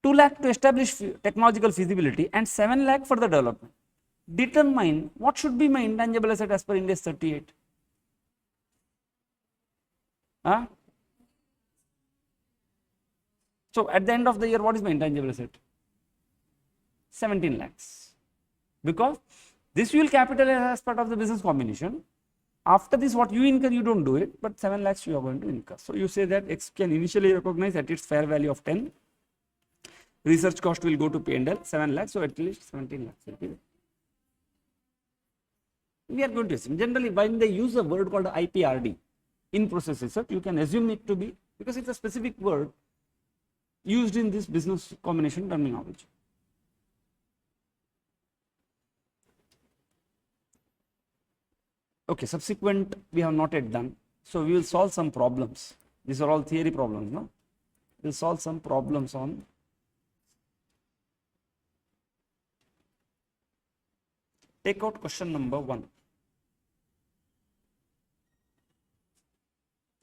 2 lakh to establish technological feasibility and 7 lakh for the development. Determine what should be my intangible asset as per Ind AS 38. So at the end of the year, what is my intangible asset? 17 lakhs. Because this you will capitalize as part of the business combination. After this, what you incur, you don't do it, but 7 lakhs you are going to incur. So you say that X can initially recognize at its fair value of 10. Research cost will go to P&L 7 lakhs, so at least 17 lakhs will be there. We are going to assume. Generally, when they use a word called IPRD in process research, you can assume it to be, because it's a specific word used in this business combination terminology. Okay, subsequent we have not yet done. So we will solve some problems. These are all theory problems, no? We will solve some problems on take out question number 1.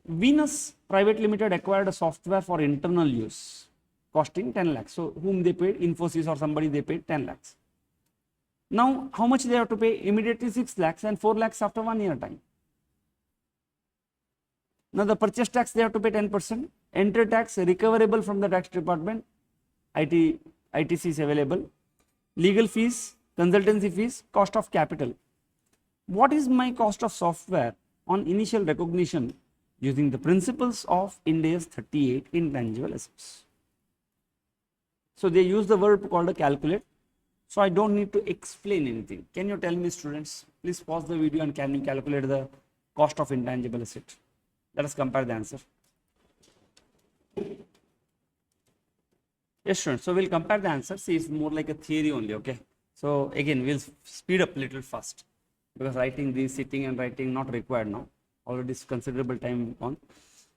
Venus Private Limited acquired a software for internal use costing 10 lakhs. So whom they paid? Infosys or somebody they paid 10 lakhs. Now how much they have to pay? Immediately 6 lakhs and 4 lakhs after 1 year time. Now the purchase tax they have to pay 10%. Entry tax recoverable from the tax department. ITC is available. Legal fees, consultancy fees, cost of capital. What is my cost of software on initial recognition using the principles of Ind AS 38 intangible assets? So they use the word called a calculate. So I don't need to explain anything. Can you tell me, students? Please pause the video and can you calculate the cost of intangible asset? Let us compare the answer. Yes, students. So we'll compare the answer. See, it's more like a theory only. Okay. So again, we'll speed up a little fast because writing this, sitting and writing not required now. Already considerable time on.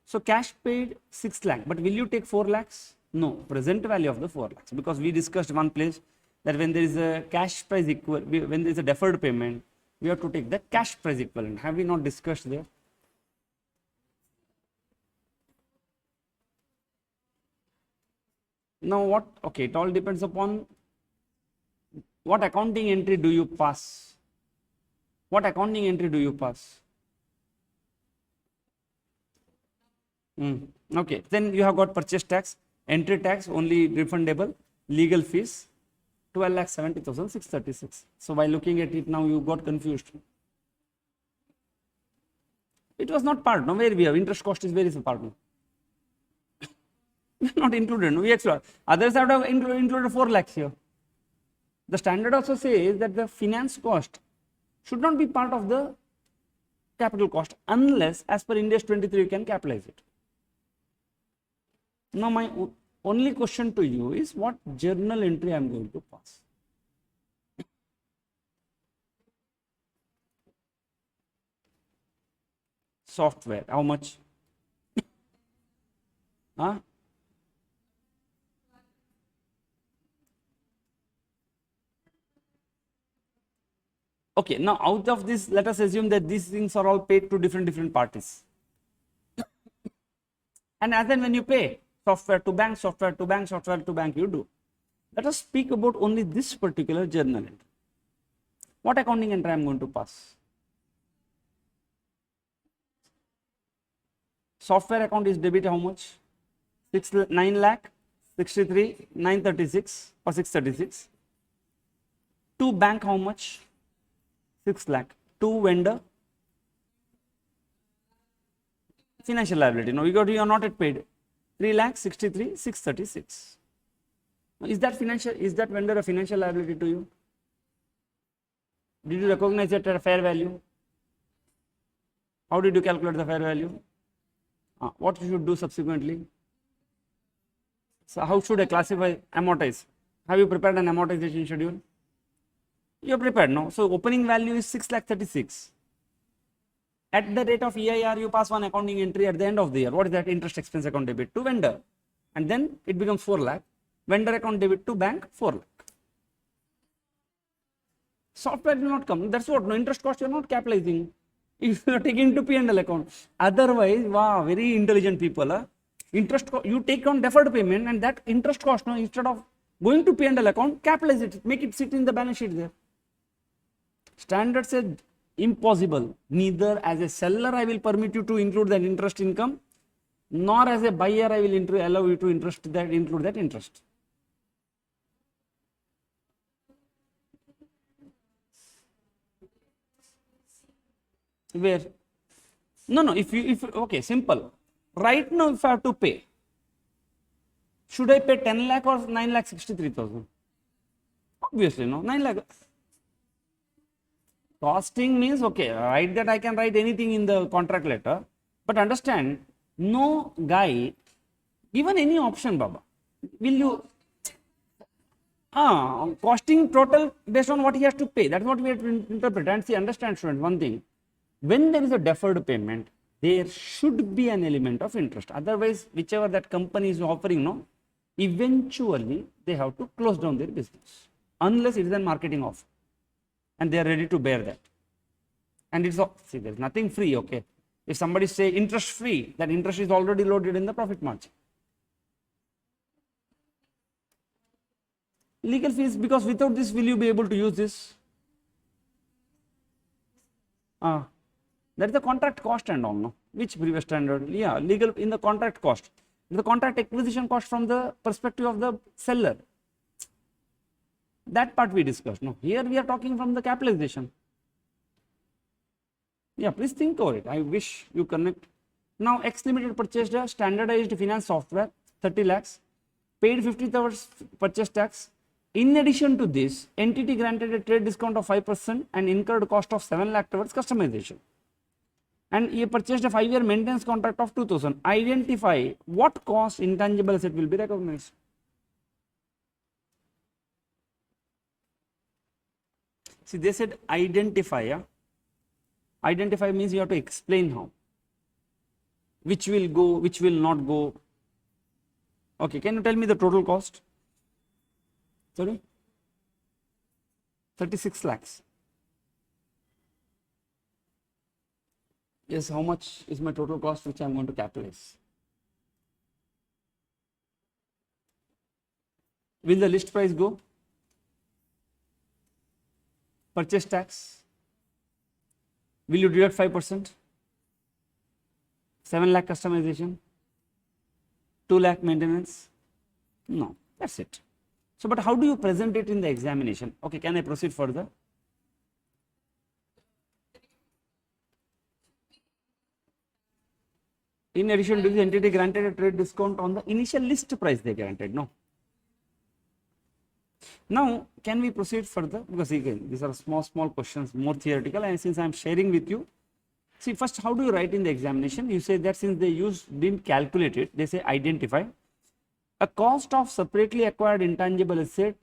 So cash paid 6 lakh, but will you take 4 lakhs? No, present value of the 4 lakhs, because we discussed one place that when there is a cash price equal, when there is a deferred payment, we have to take the cash price equivalent. Have we not discussed there? Now what? Okay, it all depends upon what accounting entry do you pass. What accounting entry do you pass? Okay, then you have got purchase tax, entry tax only refundable, legal fees 12,70,636. So by looking at it now you got confused. It was not part, no, where we have interest cost is very part. No? Not included, no? We extra. Others have included 4 lakhs here. The standard also says that the finance cost should not be part of the capital cost unless as per Ind AS 23 you can capitalize it. Now my only question to you is what journal entry I am going to pass. Software, how much? Huh? Okay, now out of this, let us assume that these things are all paid to different parties. And as then when you pay software to bank, software to bank, software to bank, you do. Let us speak about only this particular journal entry. What accounting entry I am going to pass? Software account is debit how much? 9,63,936 or 636. To bank how much? 6 lakh. To vendor? Financial liability. No, you are not yet paid. 3,63,636. Is that vendor a financial liability to you? Did you recognize it at a fair value? How did you calculate the fair value? What you should do subsequently? So how should I classify, amortize? Have you prepared an amortization schedule? You are prepared, no? So opening value is 6,36,000. At the rate of EIR, you pass one accounting entry at the end of the year. What is that? Interest expense account debit to vendor. And then it becomes 4 lakh. Vendor account debit to bank 4 lakh. Software will not come. That's what, no interest cost you are not capitalizing. If you are taking to P&L account. Otherwise, wow, very intelligent people. You take on deferred payment and that interest cost, no, instead of going to P&L account, capitalize it, make it sit in the balance sheet there. Standard said impossible. Neither as a seller I will permit you to include that interest income, nor as a buyer I will allow you to include that interest. Where? No, okay, simple. Right now, if I have to pay, should I pay 10 lakh or 9,63,000? Obviously, no, 9 lakh. Costing means, okay, write that I can write anything in the contract letter, but understand, no guy, given any option, Baba, will you, costing total based on what he has to pay. That's what we have to interpret. And see, understand, students, one thing. When there is a deferred payment, there should be an element of interest. Otherwise, whichever that company is offering, no, eventually they have to close down their business unless it is a marketing offer and they are ready to bear that. And it's see, there is nothing free. Okay, if somebody say interest free, that interest is already loaded in the profit margin. Legal fees, because without this, will you be able to use this? That is the contract cost and all, no? Which previous standard? Yeah, legal in the contract cost. The contract acquisition cost from the perspective of the seller. That part we discussed. No, here we are talking from the capitalization. Yeah, please think over it. I wish you connect. Now, X Limited purchased a standardized finance software, 30 lakhs, paid 50,000 purchase tax. In addition to this, entity granted a trade discount of 5% and incurred cost of 7 lakh towards customization. And he purchased a 5-year maintenance contract of 2,000. Identify what cost intangible asset will be recognized. See, they said identify. Yeah? Identify means you have to explain how. Which will go, which will not go. Okay, can you tell me the total cost? Sorry? 36 lakhs. Yes, how much is my total cost which I am going to capitalize? Will the list price go? Purchase tax? Will you deduct 5%? 7 lakh customization? 2 lakh maintenance? No, that's it. So, but how do you present it in the examination? Okay, can I proceed further? In addition to the entity granted a trade discount on the initial list price they granted, no. Now, can we proceed further? Because again, these are small questions, more theoretical, and since I am sharing with you, see first how do you write in the examination? You say that since they didn't calculate it, they say identify a cost of separately acquired intangible asset,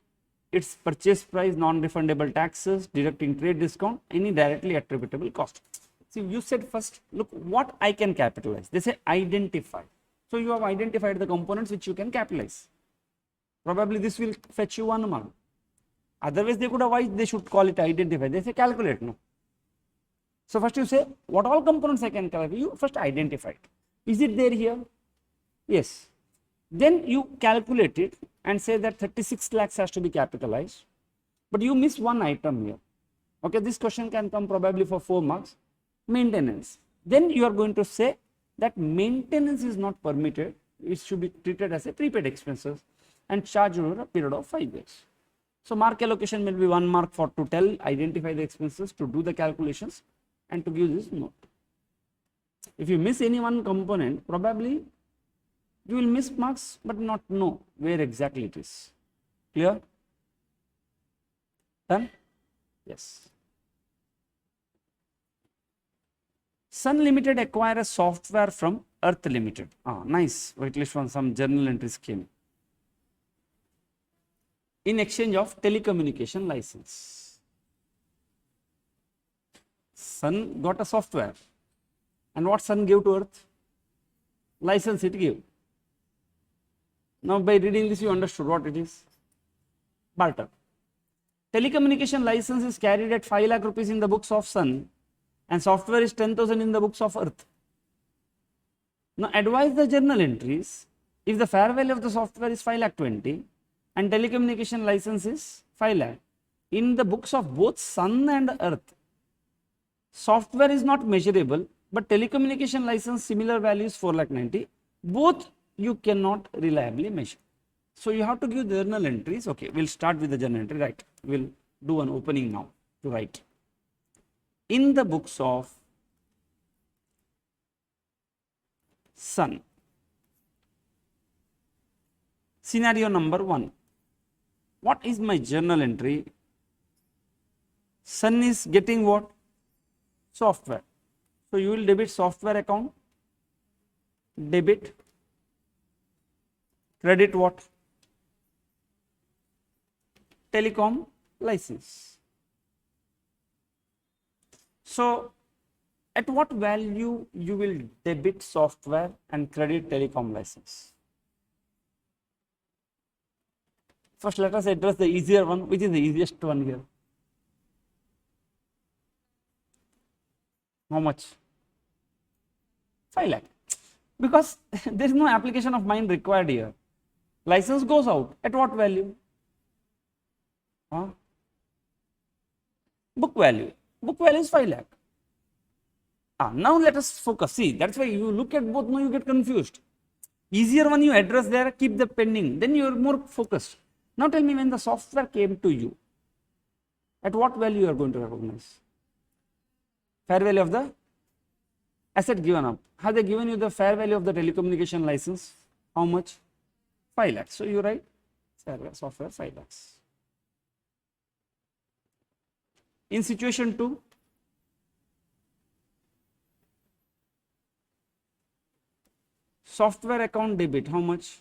its purchase price, non-refundable taxes, deducting trade discount, any directly attributable cost. See, you said first, look what I can capitalize. They say identify. So you have identified the components which you can capitalize. Probably this will fetch you 1 mark. Otherwise, they could have, why they should call it identify. They say calculate, no. So first you say what all components I can calculate. You first identify it. Is it there here? Yes. Then you calculate it and say that 36 lakhs has to be capitalized. But you miss one item here. Okay, this question can come probably for 4 marks. Maintenance. Then you are going to say that maintenance is not permitted. It should be treated as a prepaid expenses and charged over a period of 5 years. So mark allocation will be 1 mark for to tell, identify the expenses, to do the calculations and to give this note. If you miss any one component, probably you will miss marks but not know where exactly it is. Clear? Done? Yes. Sun Limited acquire a software from Earth Limited. Ah, nice. Or at least from some journal entries came. In exchange of telecommunication license. Sun got a software. And what Sun gave to Earth? License it gave. Now by reading this you understood what it is. Barter. Telecommunication license is carried at 5 lakh rupees in the books of Sun and software is 10,000 in the books of Earth. Now advise the journal entries if the fair value of the software is 5 lakh 20 and telecommunication license is 5 lakh. In the books of both Sun and Earth, software is not measurable but telecommunication license similar value is 4 lakh 90. Both you cannot reliably measure. So you have to give journal entries. Okay, we'll start with the journal entry, right? We'll do an opening now to write. In the books of Sun, scenario number 1. What is my journal entry? Sun is getting what? Software. So you will debit software account, debit, credit what? Telecom license. So at what value you will debit software and credit telecom license? First let us address the easier one. Which is the easiest one here? How much? 5 lakh. Because there is no application of mind required here. License goes out. At what value? Book value. Book value is 5 lakh. Now let us focus. See, that's why you look at both, now you get confused. Easier one you address there, keep the pending, then you are more focused. Now tell me, when the software came to you, at what value you are going to recognize? Fair value of the asset given up. Have they given you the fair value of the telecommunication license? How much? 5 lakhs. So you write software 5 lakhs. In situation 2, software account debit, how much?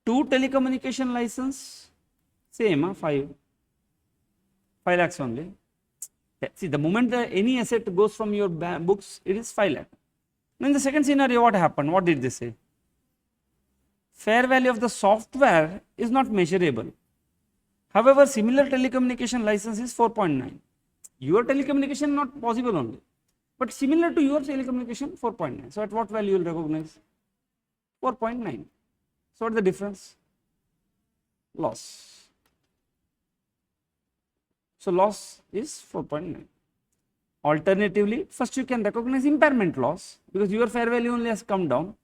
Two telecommunication license, same, 5 lakhs only. See, the moment any asset goes from your books, it is 5 lakh. Now in the second scenario, what happened? What did they say? Fair value of the software is not measurable. However, similar telecommunication license is 4.9. Your telecommunication not possible only, but similar to your telecommunication 4.9. So at what value you will recognize? 4.9. So what is the difference? loss. So loss is 4.9. Alternatively, first you can recognize impairment loss because your fair value only has come down.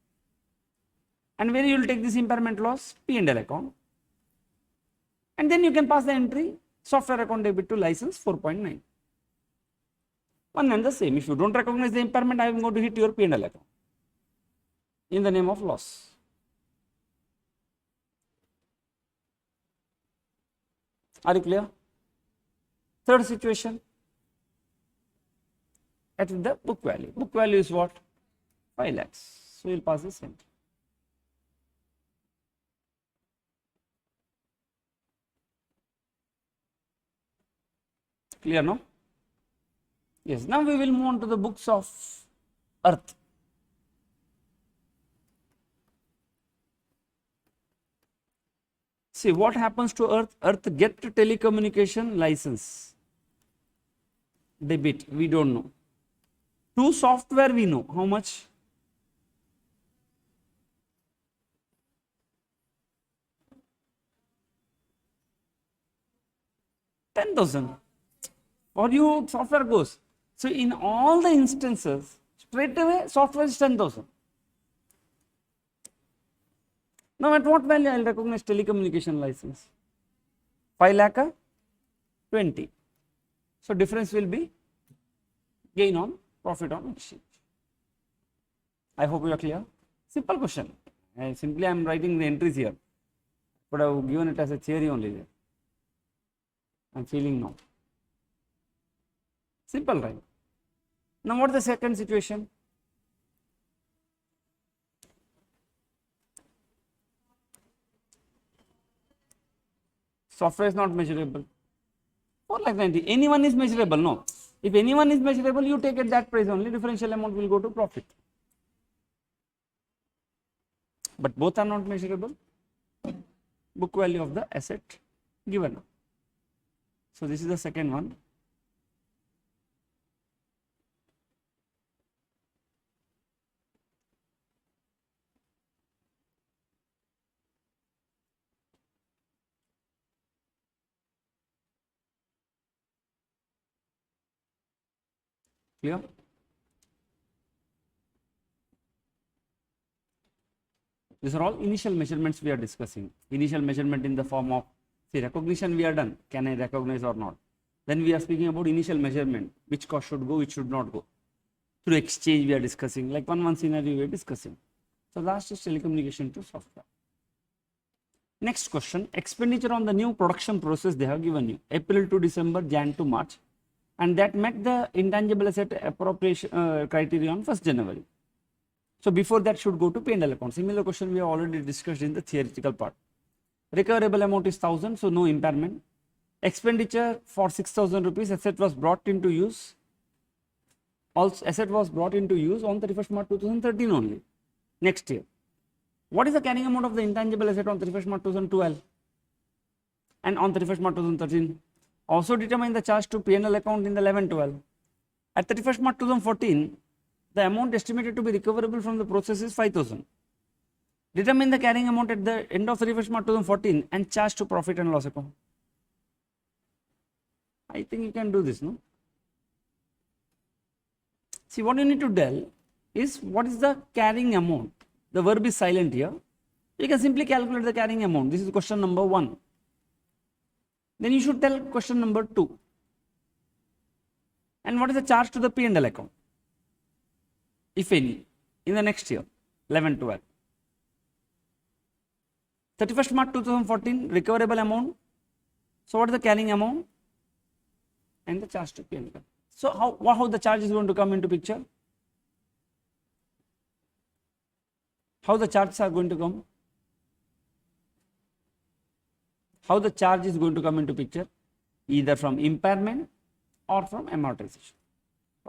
And where you will take this impairment loss? P&L account. And then you can pass the entry software account debit to license 4.9. One and the same. If you don't recognize the impairment, I am going to hit your P&L account in the name of loss. Are you clear? Third situation, at the book value. Book value is what? 5 lakhs. So we will pass this entry. Clear now? Yes. Now we will move on to the books of earth. See what happens to earth. Earth get telecommunication license. Debit, we don't know. To software we know. How much? 10,000. For you software goes. So in all the instances, straight away software is 10,000. Now at what value I will recognize telecommunication license? 5 lakh 20. So difference will be gain on profit on exchange. I hope you are clear. Simple question. I am writing the entries here, but I have given it as a theory only there. I am feeling now. Simple, right? Now what is the second situation? Software is not measurable. 4,90,000. Anyone is measurable? No. If anyone is measurable, you take at that price only. Differential amount will go to profit. But both are not measurable. Book value of the asset given. So this is the second one. Clear? These are all initial measurements we are discussing. Initial measurement in the form of, see, recognition we are done. Can I recognize or not? Then we are speaking about initial measurement. Which cost should go, which should not go. Through exchange we are discussing. Like one scenario we are discussing. So last is telecommunication to software. Next question. Expenditure on the new production process they have given you. April to December, Jan to March. And that met the intangible asset appropriation criteria on 1st January. So before that should go to P&L account. Similar question we have already discussed in the theoretical part. Recoverable amount is 1,000, so no impairment. Expenditure for 6,000 rupees, asset was brought into use. Also, asset was brought into use on 31st March 2013 only. Next year. What is the carrying amount of the intangible asset on 31st March 2012? And on 31st March 2013? Also determine the charge to P&L account in the 11-12. At 31st March 2014, the amount estimated to be recoverable from the process is 5,000. Determine the carrying amount at the end of 31st March 2014 and charge to profit and loss account. I think you can do this, no? See, what you need to tell is what is the carrying amount. The verb is silent here. You can simply calculate the carrying amount. This is question number 1. Then you should tell question number 2. And what is the charge to the P&L account, if any, in the next year, 11-12. 31st March 2014, recoverable amount. So what is the carrying amount? And the charge to P&L. So how the charge is going to come into picture? How the charges are going to come? How the charge is going to come into picture? Either from impairment or from amortization.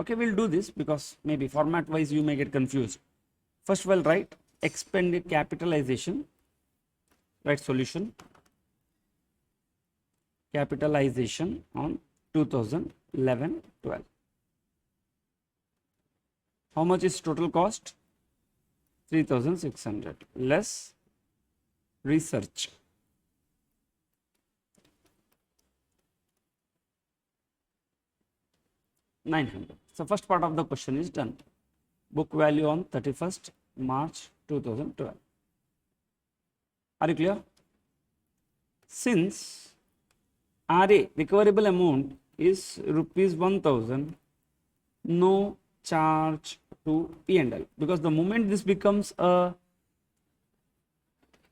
Okay, we'll do this because maybe format wise you may get confused. First we'll write expended capitalization, write solution, capitalization on 2011-12. How much is total cost? 3,600 less research. 900. So first part of the question is done. Book value on 31st March 2012. Are you clear? Since RA, recoverable amount, is rupees 1000, no charge to P&L, because the moment this becomes a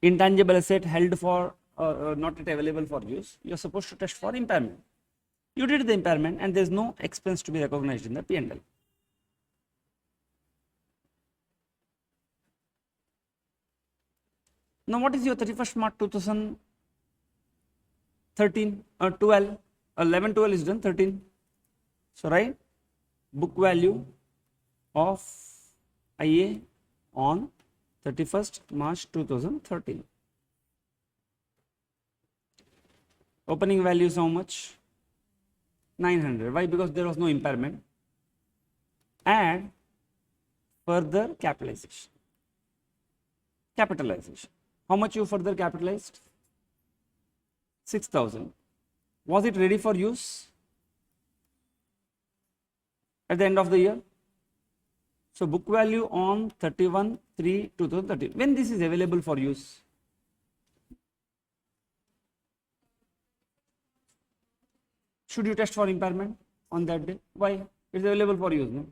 intangible asset held for not yet available for use, you are supposed to test for impairment. You did the impairment and there is no expense to be recognized in the P&L. Now what is your 31st March 2013 or 12? 11, 12 is done, 13. So write book value of IA on 31st March 2013. Opening value is how much? 900. Why? Because there was no impairment. Add further capitalization. Capitalization. How much you further capitalized? 6,000. Was it ready for use at the end of the year? So book value on 31/3/2013. When this is available for use? Should you test for impairment on that day? Why? It's available for use. No?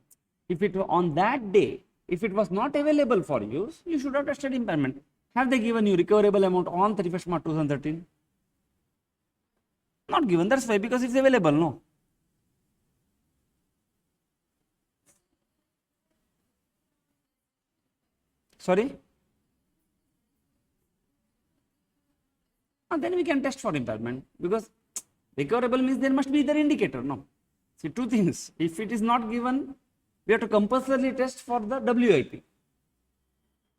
If it was on that day, if it was not available for use, you should have tested impairment. Have they given you recoverable amount on 31st March 2013? Not given. That's why, because it's available. No. Sorry? And then we can test for impairment, because recoverable means there must be their indicator. No. See, two things. If it is not given, we have to compulsorily test for the WIP.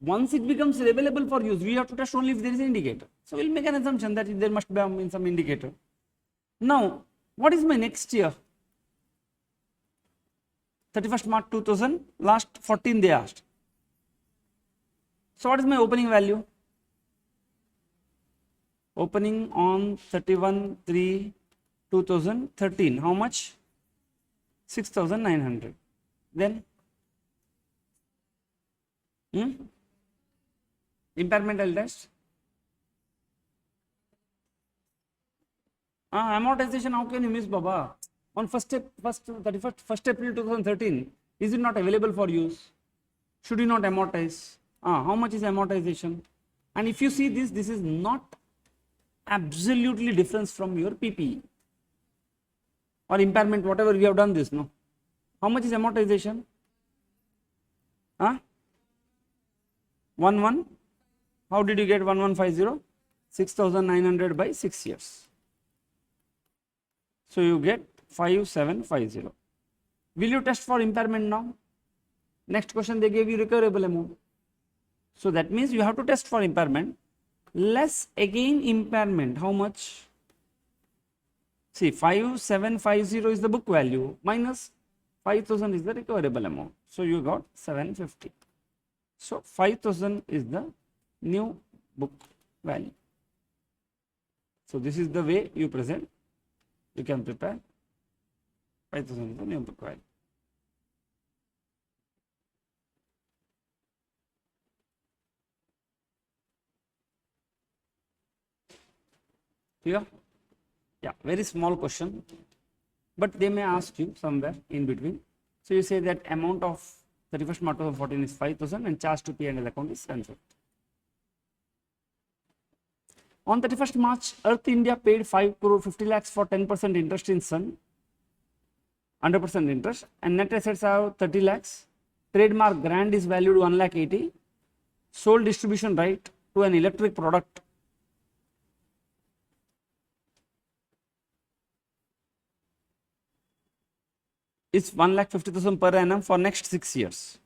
Once it becomes available for use, we have to test only if there is an indicator. So we'll make an assumption that there must be some indicator. Now, what is my next year? 31st March 2000, last 14 they asked. So what is my opening value? Opening on 31/3/2013. How much? 6,900. Then impairment I'll test. Amortization, how can you miss, Baba? On 1st April 2013, is it not available for use? Should you not amortize? How much is amortization? And if you see this, this is not absolutely different from your PPE or impairment, whatever we have done this, no? How much is amortization? 11. How did you get 1150? 6,900 by 6 years. So you get 5750. Will you test for impairment now? Next question, they gave you recoverable amount. So that means you have to test for impairment. Less again impairment. How much? See, 5750 is the book value minus 5,000 is the recoverable amount. So you got 750. So 5,000 is the new book value. So this is the way you present. You can prepare 5,000 is the new book value. Clear? Yeah, very small question, but they may ask you somewhere in between. So you say that amount of 31st March 2014 is 5,000 and charge to P&L account is 750. On 31st March, Earth India paid 5 crore 50 lakhs for 10% interest in Sun, 100% interest, and net assets are 30 lakhs. Trademark grant is valued 1 lakh 80. Sole distribution right to an electric product is 1,50,000 per annum for next 6 years.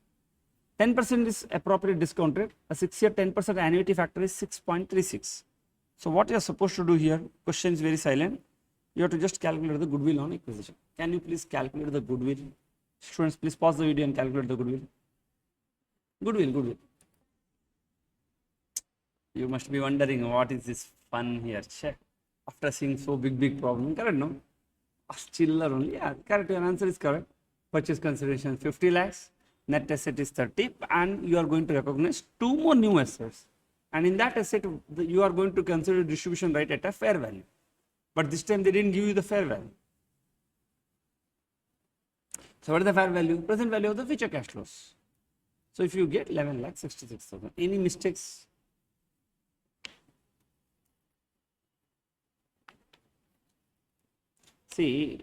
10% is appropriate discount rate. A 6-year 10% annuity factor is 6.36. So what you are supposed to do here, question is very silent. You have to just calculate the goodwill on acquisition. Can you please calculate the goodwill? Students, please pause the video and calculate the goodwill. Goodwill. You must be wondering what is this fun here. Check. After seeing so big problem, correct, no? Chiller only. Yeah, correct. Your answer is correct. Purchase consideration 50 lakhs, net asset is 30, and you are going to recognize two more new assets. And in that asset, you are going to consider distribution right at a fair value. But this time they didn't give you the fair value. So what is the fair value? Present value of the future cash flows. So if you get 11,66,000, any mistakes? See,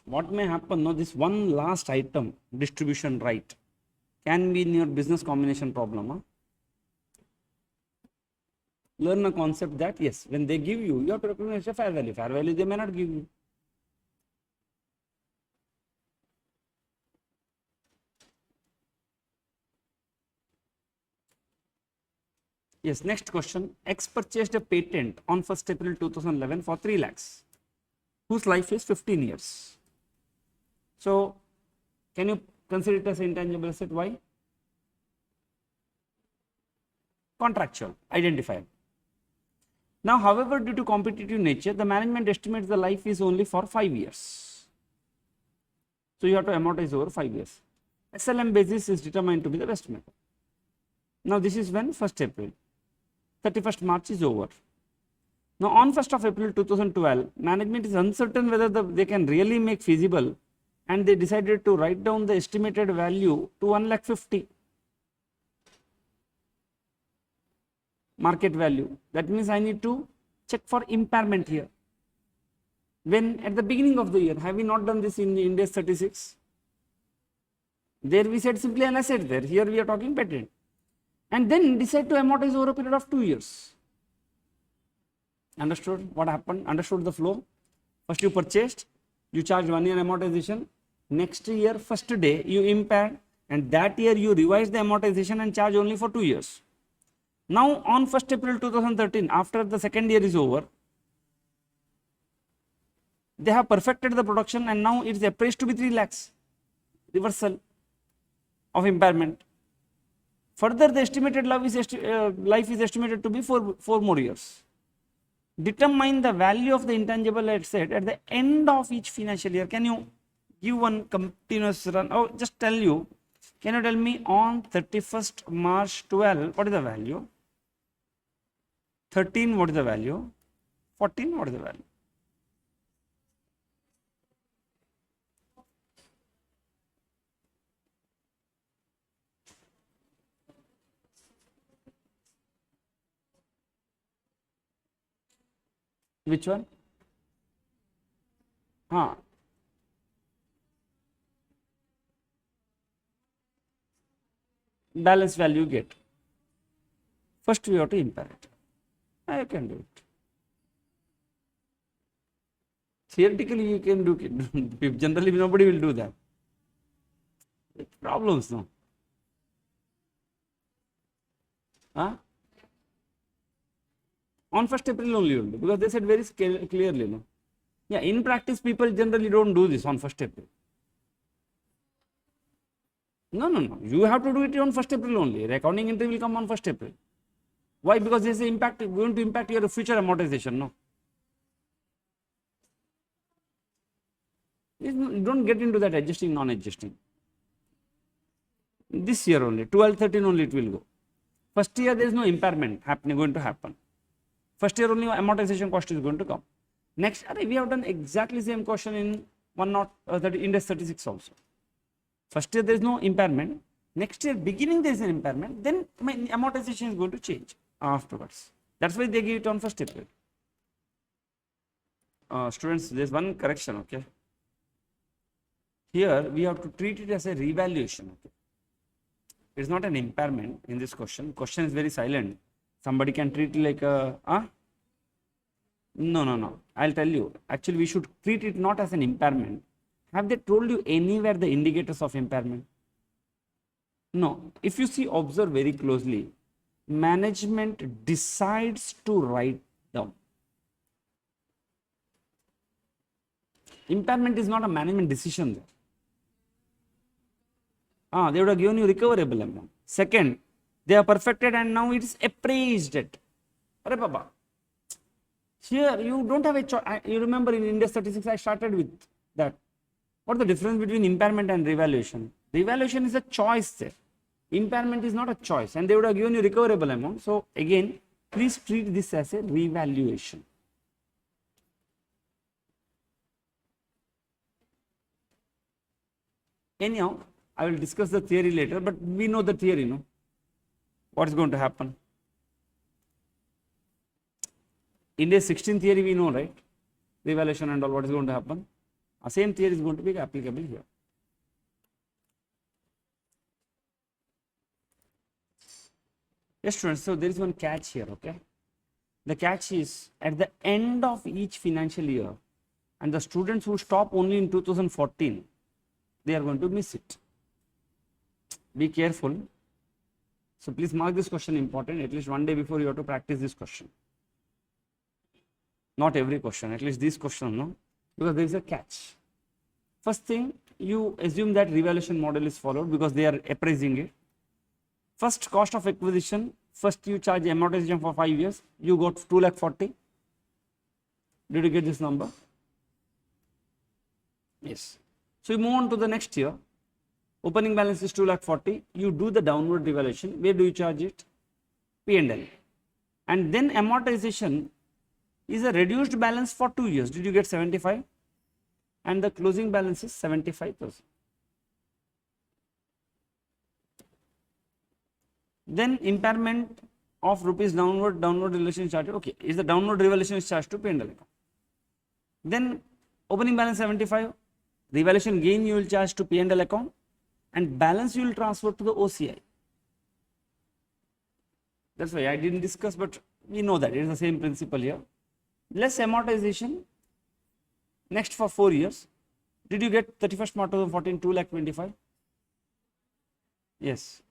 what may happen now, this one last item, distribution right, can be in your business combination problem. Huh? Learn a concept that yes, when they give you, you have to recognize a fair value. Fair value they may not give you. Yes, next question. X purchased a patent on 1st April 2011 for 3 lakhs, whose life is 15 years. So, can you consider it as an intangible asset? Why? Contractual, identifiable. Now, however, due to competitive nature, the management estimates the life is only for 5 years. So, you have to amortize over 5 years. SLM basis is determined to be the best method. Now, this is when 1st April. 31st March is over. Now, on 1st of April 2012, management is uncertain whether they can really make feasible, and they decided to write down the estimated value to 1,50,000 market value. That means I need to check for impairment here. When at the beginning of the year, have we not done this in Ind AS 36? There we said simply an asset there. Here we are talking patent. And then decide to amortize over a period of 2 years. Understood what happened? Understood the flow? First you purchased, you charge 1 year amortization. Next year, first day you impaired, and that year you revise the amortization and charge only for 2 years. Now on 1st April 2013, after the second year is over, they have perfected the production and now it is appraised to be 3 lakhs. Reversal of impairment. Further, the estimated life is estimated to be 4 more years. Determine the value of the intangible asset at the end of each financial year. Can you give one continuous run? Oh, just tell you. Can you tell me on 31st March 12, what is the value? 13, what is the value? 14, what is the value? Which one? Balance value get. First we have to impair it. I can do it. Theoretically you can do it. Generally nobody will do that. It's problems no. Huh? On 1st April only will do, because they said very clearly. No? Yeah, in practice people generally don't do this on 1st April. No. You have to do it on 1st April only. The accounting entry will come on 1st April. Why? Because this is going to impact your future amortization. No. You don't get into that adjusting, non-adjusting. This year only, 12, 13 only it will go. First year there is no impairment going to happen. First year only amortization cost is going to come. Next, we have done exactly same question in Ind AS 36 also. First year there is no impairment. Next year beginning there is an impairment. Then my amortization is going to change afterwards. That's why they give it on 1st April. Students, there is one correction. Okay. Here we have to treat it as a revaluation. Okay. It is not an impairment in this question. Question is very silent. Somebody can treat it like a, No. I'll tell you. Actually, we should treat it not as an impairment. Have they told you anywhere the indicators of impairment? No. If you see, observe very closely. Management decides to write down. Impairment is not a management decision there. They would have given you recoverable amount. Second, they are perfected and now it is appraised at. Here you don't have a choice. You remember in Ind AS 36 I started with that. What is the difference between impairment and revaluation? Revaluation is a choice there. Impairment is not a choice, and they would have given you recoverable amount. So again, please treat this as a revaluation. Anyhow, I will discuss the theory later, but we know the theory, no? What is going to happen? Ind AS 16 theory we know, right? Revaluation and all, what is going to happen? The same theory is going to be applicable here. Yes, students, so there is one catch here, okay? The catch is at the end of each financial year, and the students who stop only in 2014, they are going to miss it. Be careful. So please mark this question important. At least one day before you have to practice this question. Not every question, at least this question, no? Because there is a catch. First thing, you assume that revaluation model is followed because they are appraising it. First cost of acquisition, first you charge amortization for 5 years, you got 2,40,000. Did you get this number? Yes. So you move on to the next year. Opening balance is 2,40,000. You do the downward revaluation. Where do you charge it? P&L. And then amortization is a reduced balance for 2 years. Did you get 75? And the closing balance is 75,000. Then impairment of rupees downward revaluation charge. Okay, is the downward revaluation is charged to P&L account. Then opening balance 75, revaluation gain you will charge to P&L account, and balance you will transfer to the OCI. That's why I didn't discuss, but we know that it is the same principle here. Less amortization. Next for 4 years. Did you get 31st March 2014 2,25,000? Yes.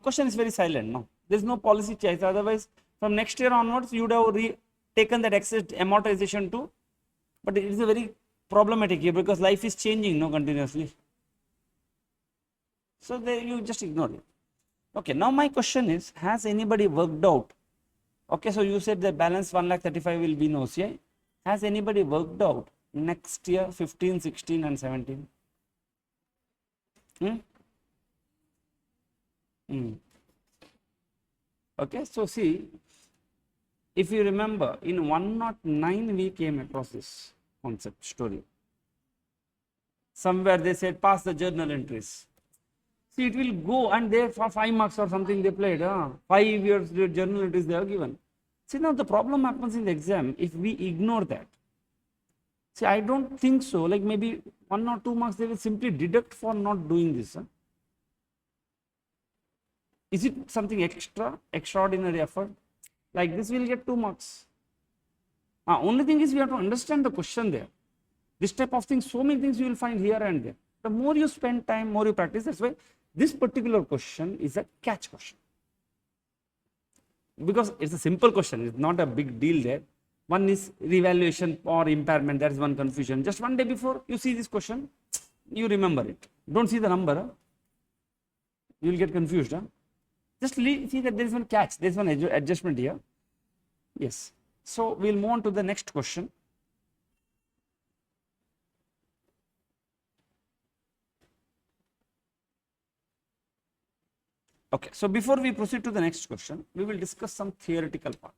Question is very silent. No, there is no policy choice. Otherwise, from next year onwards, you would have taken that excess amortization too. But it is a very problematic here because life is changing, no, continuously. So there you just ignore it. Okay, now my question is, has anybody worked out? Okay, so you said the balance 1,35,000 will be in OCI. Has anybody worked out next year 15, 16 and 17? Okay, so see, if you remember, in 109 we came across this concept story. Somewhere they said pass the journal entries. See, it will go, and there for 5 marks or something they played. 5 years journal entries they are given. See, now the problem happens in the exam if we ignore that. See, I don't think so. Like maybe 1 or 2 marks they will simply deduct for not doing this. Is it something extraordinary effort? Like this will get 2 marks. Only thing is we have to understand the question there. This type of things, so many things you will find here and there. The more you spend time, more you practice. That's why this particular question is a catch question. Because it's a simple question, it's not a big deal there. One is revaluation or impairment, that is one confusion. Just one day before you see this question, you remember it. Don't see the number, you will get confused. Just see that there is one catch, there is one adjustment here. Yes. So we'll move on to the next question. Okay, so before we proceed to the next question, we will discuss some theoretical part.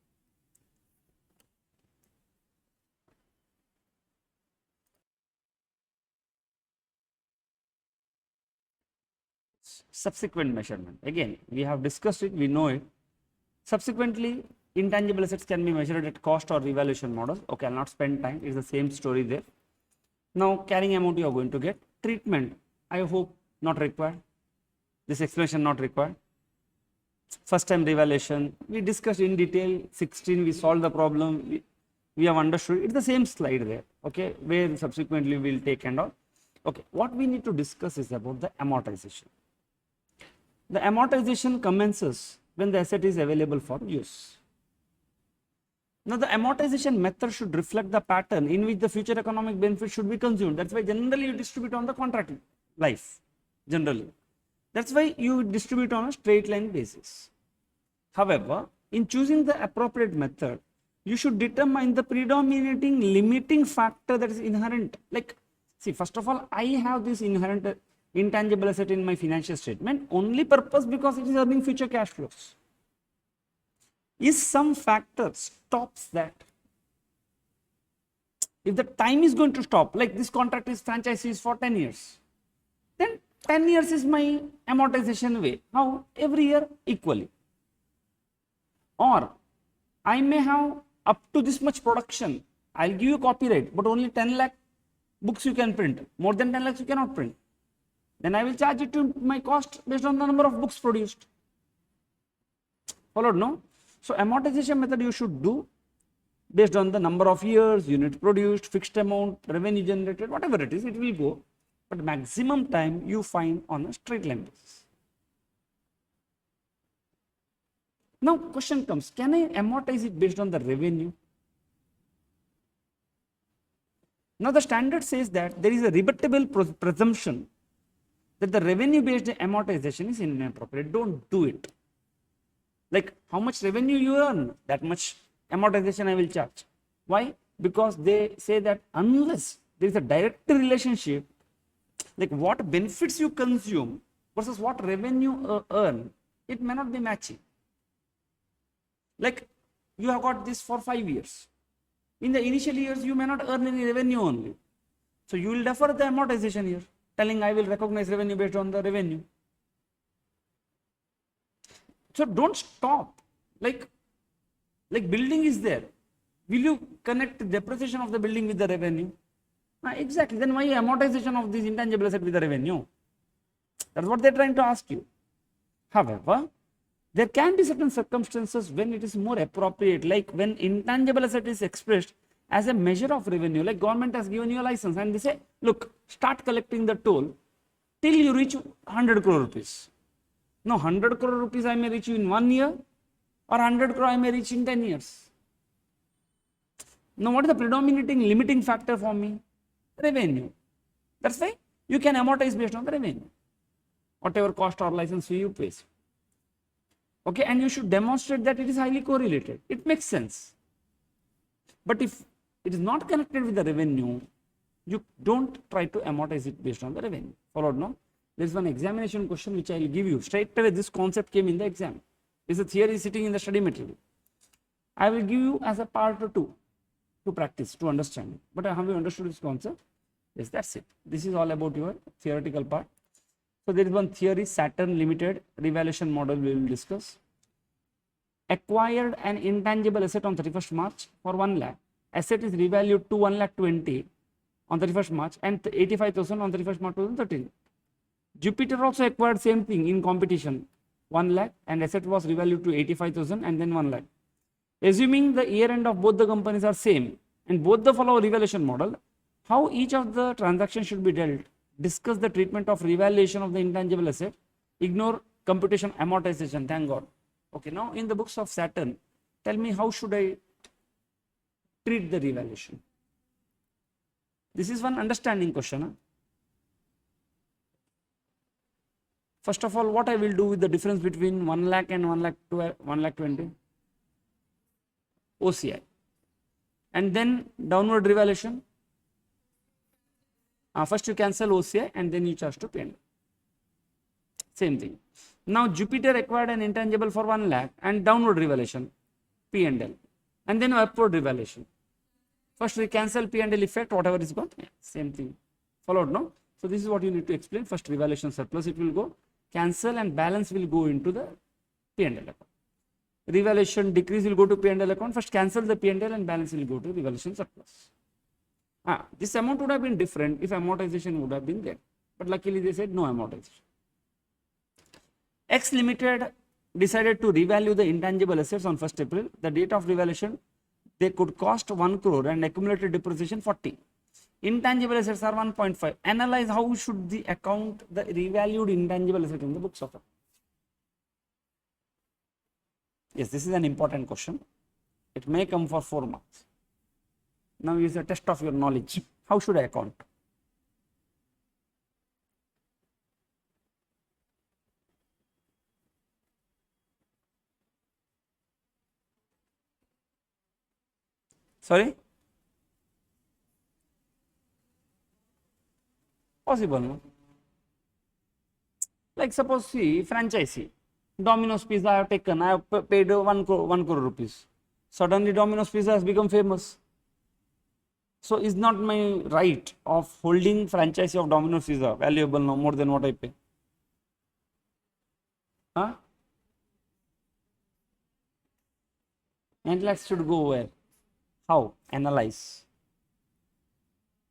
Subsequent measurement. Again, we have discussed it, we know it. Subsequently, intangible assets can be measured at cost or revaluation model. Okay, I'll not spend time, it's the same story there. Now, carrying amount you are going to get. Treatment, I hope not required. This explanation not required. First time revaluation, we discussed in detail. 16, we solved the problem, we have understood. It's the same slide there, okay, where subsequently we will take and all. Okay, what we need to discuss is about the amortization. The amortization commences when the asset is available for use. Now, the amortization method should reflect the pattern in which the future economic benefit should be consumed. That's why generally you distribute on the contract life, generally. That's why you distribute on a straight line basis. However, in choosing the appropriate method, you should determine the predominating limiting factor that is inherent. Like, see, first of all, I have this inherent intangible asset in my financial statement only purpose because it is earning future cash flows. Is some factor stops that? If the time is going to stop, like this contract is franchise for 10 years, then 10 years is my amortization way. How? Every year equally. Or I may have up to this much production. I'll give you copyright, but only 10 lakh books you can print. More than 10 lakhs you cannot print. Then I will charge it to my cost based on the number of books produced. Followed, no? So amortization method you should do based on the number of years, units produced, fixed amount, revenue generated, whatever it is, it will go. But maximum time you find on a straight line basis. Now question comes, can I amortize it based on the revenue? Now the standard says that there is a rebuttable presumption that the revenue based amortization is inappropriate. Don't do it. Like how much revenue you earn, that much amortization I will charge. Why? Because they say that unless there is a direct relationship, like what benefits you consume versus what revenue earn, it may not be matching. Like you have got this for 5 years. In the initial years, you may not earn any revenue only. So you will defer the amortization here, telling I will recognize revenue based on the revenue. So don't stop. Like building is there. Will you connect the depreciation of the building with the revenue? Exactly. Then why amortization of this intangible asset with the revenue? That's what they're trying to ask you. However, there can be certain circumstances when it is more appropriate, like when intangible asset is expressed as a measure of revenue, like government has given you a license and they say, look, start collecting the toll till you reach 100 crore rupees. Now 100 crore rupees I may reach in 1 year or 100 crore I may reach in 10 years. Now what is the predominating limiting factor for me? Revenue. That's why you can amortize based on the revenue. Whatever cost or license fee you pay. Okay, and you should demonstrate that it is highly correlated. It makes sense. But if it is not connected with the revenue, you don't try to amortize it based on the revenue. Followed, no? There is one examination question which I will give you. Straight away this concept came in the exam. This is a theory sitting in the study material. I will give you as a part 2 to practice, to understand. But have you understood this concept? Yes, that's it. This is all about your theoretical part. So there is one theory, Saturn Limited revaluation model we will discuss. Acquired an intangible asset on 31st March for 1 lakh. Asset is revalued to 1,20,000 on 31st March and 85,000 on 31st March 2013. Jupiter also acquired same thing in competition, 1 lakh, and asset was revalued to 85,000 and then 1 lakh. Assuming the year end of both the companies are same and both the follow revaluation model, how each of the transactions should be dealt? Discuss the treatment of revaluation of the intangible asset. Ignore computation amortization. Thank God. Okay, now in the books of Saturn, tell me how should I treat the revaluation? This is one understanding question. Huh? First of all, what I will do with the difference between 1 lakh and 1,20,000? OCI. And then downward revaluation. First you cancel OCI and then you charge to P&L. Same thing. Now Jupiter acquired an intangible for 1 lakh and downward revaluation, P&L. And then upward revaluation. First we cancel P&L effect, whatever is gone. Yeah, same thing. Followed, no? So this is what you need to explain. First revaluation surplus it will go. Cancel and balance will go into the P&L account. Revaluation decrease will go to P&L account. First cancel the P&L and balance will go to revaluation surplus. This amount would have been different if amortization would have been there. But luckily they said no amortization. X Limited decided to revalue the intangible assets on 1st April. The date of revaluation, they could cost 1 crore and accumulated depreciation 40. Intangible assets are 1.5. Analyze how should the account the revalued intangible asset in the books of account. Yes, this is an important question. It may come for 4 marks. Now is a test of your knowledge. How should I account? Sorry? Possible, no? Like suppose, see, franchisee, Domino's Pizza I have taken, I have paid 1 crore rupees. Suddenly Domino's Pizza has become famous. So is not my right of holding franchisee of Domino's Pizza valuable no more than what I pay? Huh? 9 lakhs should go where? How? Analyze.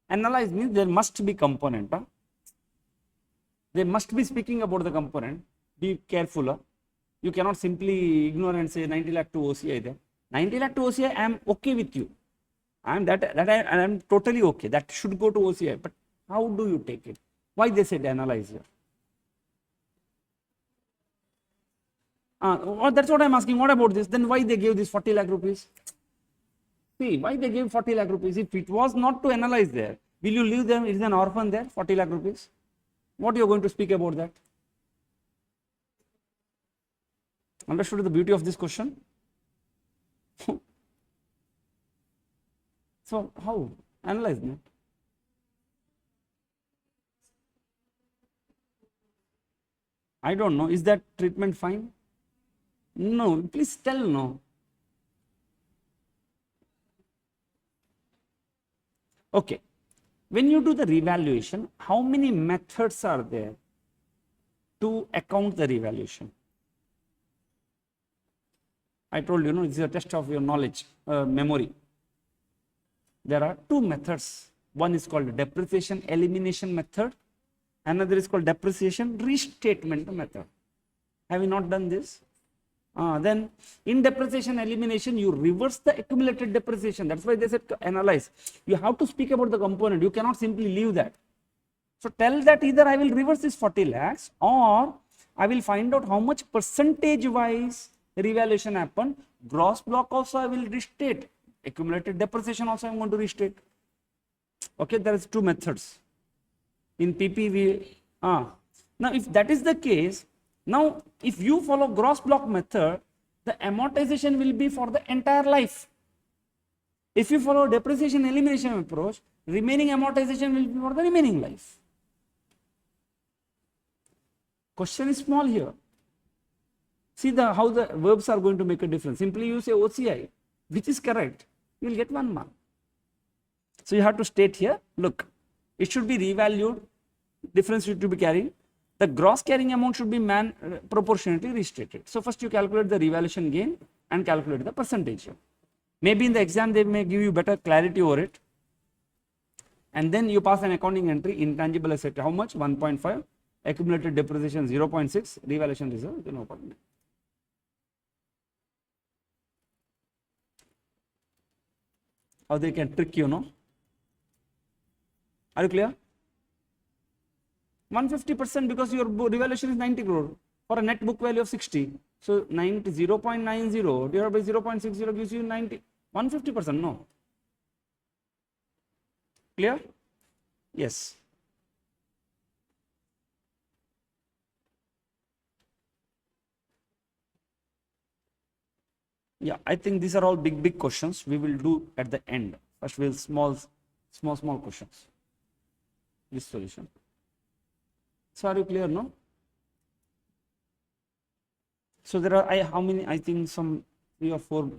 Analyze means there must be component. Huh? They must be speaking about the component. Be careful. Huh? You cannot simply ignore and say 90 lakh to OCI there. 90 lakh to OCI, I am okay with you. I am totally okay. That should go to OCI. But how do you take it? Why they said analyze here? That's what I am asking. What about this? Then why they gave this 40 lakh rupees? See, why they gave 40 lakh rupees? If it was not to analyze there, will you leave them? Is an orphan there? 40 lakh rupees? What you are going to speak about that? Understood the beauty of this question? So how? Analyze that. I don't know. Is that treatment fine? No. Please tell no. Okay. When you do the revaluation, how many methods are there to account the revaluation? I told you, this is a test of your knowledge, memory. There are 2 methods. One is called depreciation elimination method. Another is called depreciation restatement method. Have you not done this? Then in depreciation elimination, you reverse the accumulated depreciation. That's why they said analyze. You have to speak about the component. You cannot simply leave that. So tell that either I will reverse this 40 lakhs or I will find out how much percentage wise revaluation happened. Gross block also I will restate. Accumulated depreciation also I am going to restate. Okay, there is 2 methods. In PPV, now if that is the case, now if you follow gross block method, the amortization will be for the entire life. If you follow depreciation elimination approach, remaining amortization will be for the remaining life. Question is small here. See how the verbs are going to make a difference. Simply you say OCI, which is correct, you will get 1 mark. So you have to state here, look, it should be revalued, difference should be carried. The gross carrying amount should be proportionately restated. So first you calculate the revaluation gain and calculate the percentage. Maybe in the exam they may give you better clarity over it. And then you pass an accounting entry, intangible asset, how much? 1.5, accumulated depreciation 0.6, revaluation reserve, no problem. How they can trick you, no? Are you clear? 150% because your revaluation is 90 crore for a net book value of 60. So 0.90 divided by 0.60 gives you 150%, no? Clear? Yes. Yeah, I think these are all big questions we will do at the end. First we'll small questions. This solution. So are you clear, no? So there are how many? I think some 3 or 4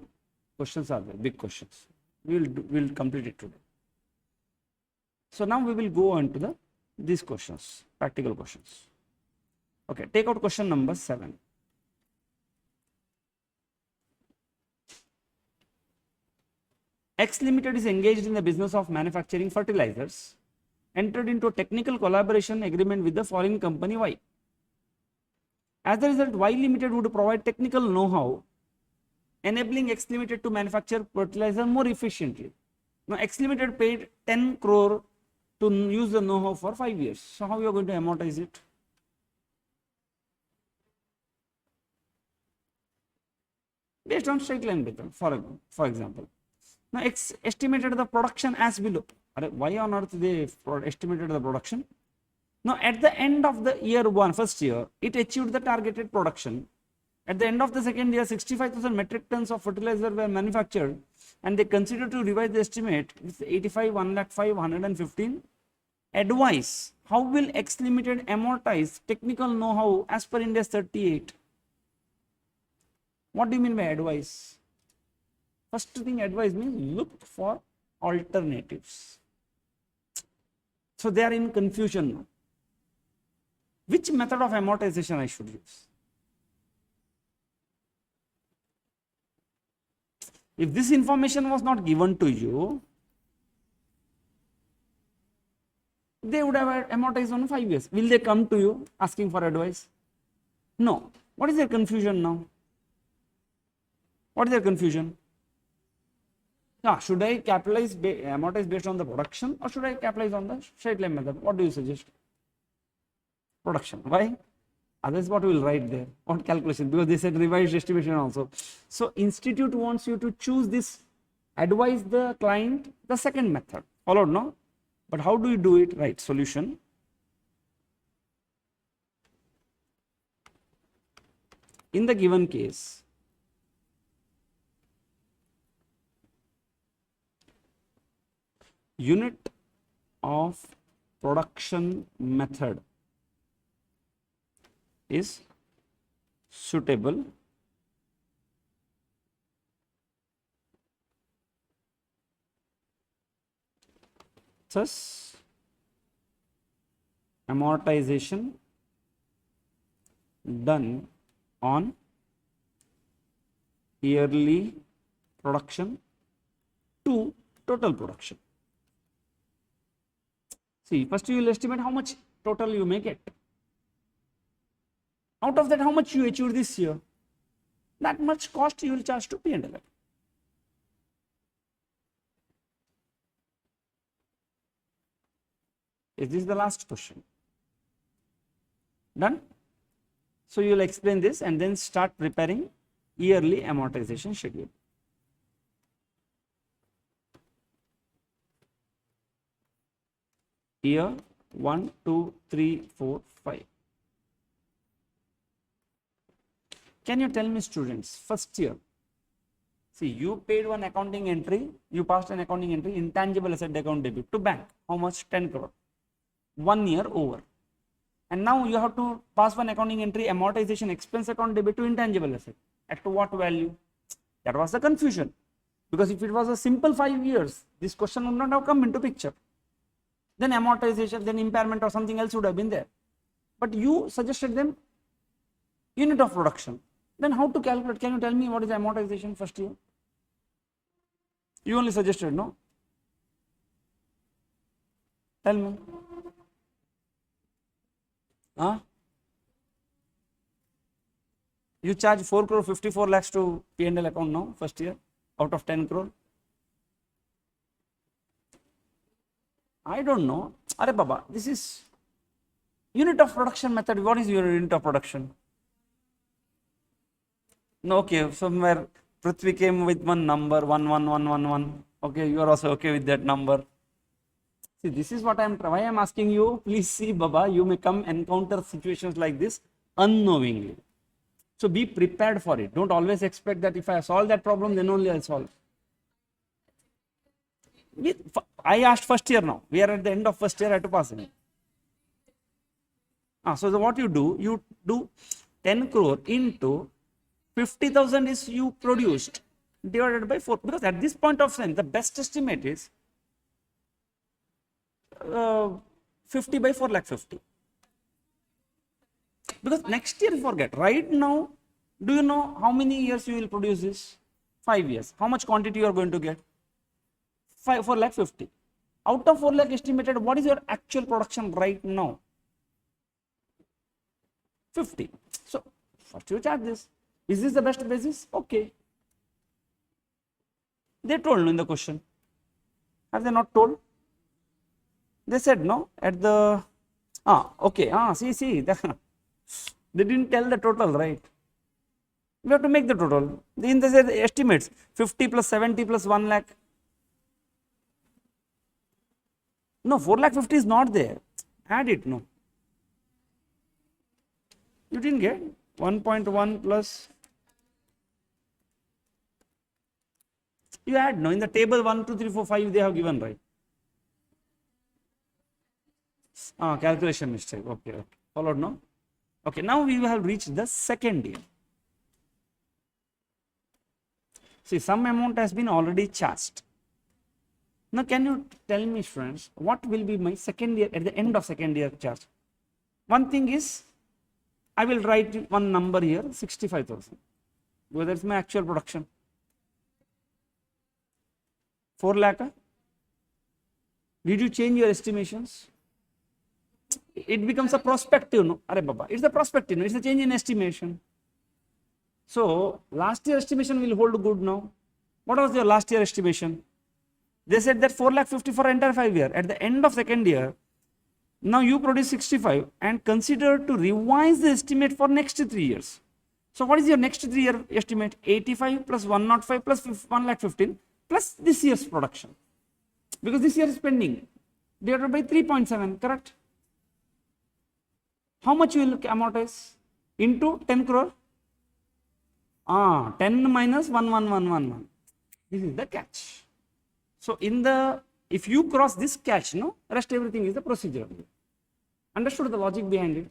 questions are there, big questions. We'll complete it today. So now we will go on to these questions, practical questions. Okay, take out question number 7. X Limited is engaged in the business of manufacturing fertilizers, entered into a technical collaboration agreement with the foreign company Y. As a result, Y Limited would provide technical know-how, enabling X Limited to manufacture fertilizer more efficiently. Now, X Limited paid 10 crore to use the know-how for 5 years. So, how you are going to amortize it? Based on straight line method, for example. Now, X estimated the production as below. Why on earth they estimated the production? Now, at the end of the year 1, first year, it achieved the targeted production At the end of the second year, 65,000 metric tons of fertilizer were manufactured, and they consider to revise the estimate with 85, 1 lakh 5, 115. Advice: how will X Limited amortize technical know-how as per Ind AS 38? What do you mean by advice? First thing, advice means look for alternatives. So they are in confusion now. Which method of amortization I should use? If this information was not given to you, they would have amortized on 5 years. Will they come to you asking for advice? No. What is their confusion now? What is their confusion? Yeah, should I amortize based on the production, or should I capitalize on the straight line method? What do you suggest? Production. Why? Otherwise, what we will write there? What calculation? Because they said revised estimation also. So institute wants you to choose this, advise the client the second method. Followed, no? But how do you do it? Right, solution. In the given case, unit of production method is suitable thus amortization done on yearly production to total production. See, first you will estimate how much total you may get. Out of that, how much you achieved this year, that much cost you will charge to P&L. Is this the last question? Done? So you will explain this and then start preparing yearly amortization schedule. Year 1, 2, 3, 4, 5. Can you tell me, students, first year, see, you paid one accounting entry, you passed an accounting entry, intangible asset account debit to bank. How much? 10 crore. 1 year over. And now you have to pass one accounting entry, amortization expense account debit to intangible asset. At what value? That was the confusion. Because if it was a simple 5 years, this question would not have come into picture. Then amortization, then impairment or something else would have been there. But you suggested them unit of production. Then how to calculate? Can you tell me what is amortization first year? You only suggested, no? Tell me. Huh? You charge 4 crore 54 lakhs to P&L account now, first year, out of 10 crore. I don't know. Arey Baba, this is unit of production method. What is your unit of production? No, okay, somewhere Prithvi came with one number, 11111. Okay, you are also okay with that number. See, this is what why I am asking you. Please see, Baba, you may come encounter situations like this unknowingly. So be prepared for it. Don't always expect that if I solve that problem, then only I'll solve. I asked first year now. We are at the end of first year, I have to pass it. So what you do 10 crore into 50,000 is you produced divided by 4, because at this point of time the best estimate is 50 by 4 lakh 50. Because next year forget. Right now, do you know how many years you will produce this? 5 years. How much quantity you are going to get? 4 lakh 50. Out of 4 lakh estimated, what is your actual production right now? 50. So first you charge this. Is this the best basis? Okay. They told in the question. Have they not told? They said no at the okay. See they didn't tell the total, right? We have to make the total. Then they said estimates 50 plus 70 plus 1 lakh. No, 4 lakh 50 is not there. Add it. No. You didn't get 1.1 plus You add, no, in the table 1, 2, 3, 4, 5 they have given, right? Calculation mistake. Okay, okay. Followed, no? Okay, now we have reached the second year. See, some amount has been already charged. Now, can you tell me, friends, what will be my second year, at the end of second year charge? One thing is, I will write one number here, 65,000. Because that's my actual production. 4 lakh. Did you change your estimations? It becomes a prospective, no? Arre Baba, it's a prospective, no? It's a change in estimation. So, last year estimation will hold good now. What was your last year estimation? They said that 4 lakh 50 for entire 5 year. At the end of second year, now you produce 65 and consider to revise the estimate for next 3 years. So, what is your next 3 year estimate? 85 plus 105 plus 1 lakh 15 plus this year's production. Because this year is pending. Divided by 3.7, correct? How much you will amortize? Into 10 crore? 10 minus 11111. This is the catch. So, if you cross this catch, no, rest everything is the procedure. Understood the logic behind it?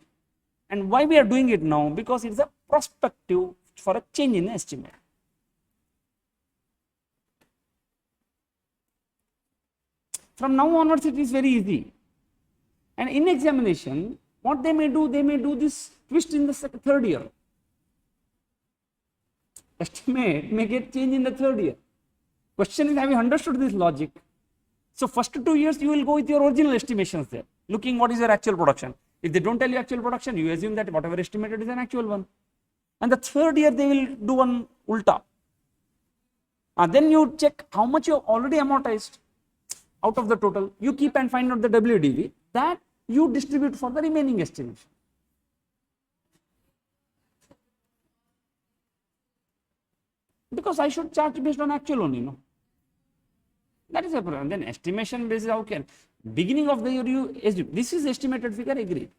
And why we are doing it now? Because it's a prospective for a change in estimate. From now onwards, it is very easy. And in examination, what they may do this twist in the third year. Estimate may get changed in the third year. Question is, have you understood this logic? So, first 2 years you will go with your original estimations there, looking what is your actual production. If they don't tell you actual production, you assume that whatever estimated is an actual one. And the third year they will do one ulta. Then you check how much you already amortized out of the total. You keep and find out the WDV that you distribute for the remaining estimation. Because I should charge based on actual only, no? That is a problem. Then estimation basis, how can? Beginning of the year you assume, this is estimated figure, agreed.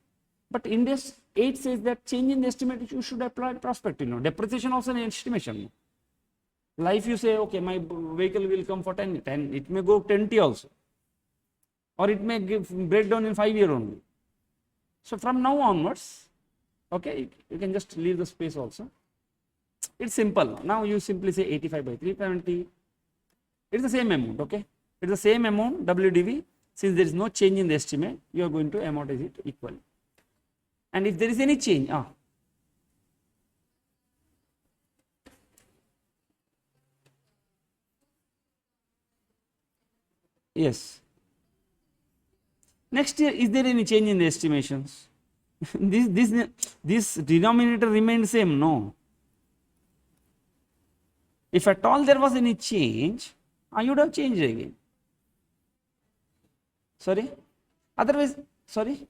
But Ind AS 8 says that change in the estimate you should apply prospective, no? Depreciation also an estimation, no? Life you say, okay, my vehicle will come for 10, it may go 20 also. Or it may break down in 5 years only. So, from now onwards, okay, you can just leave the space also. It's simple. Now you simply say 85 by 370. It's the same amount, okay? It's the same amount, WDV. Since there is no change in the estimate, you are going to amortize it equally. And if there is any change, yes. Next year, is there any change in the estimations? this denominator remains same, no? If at all there was any change, you would have changed again. Sorry? Otherwise, sorry?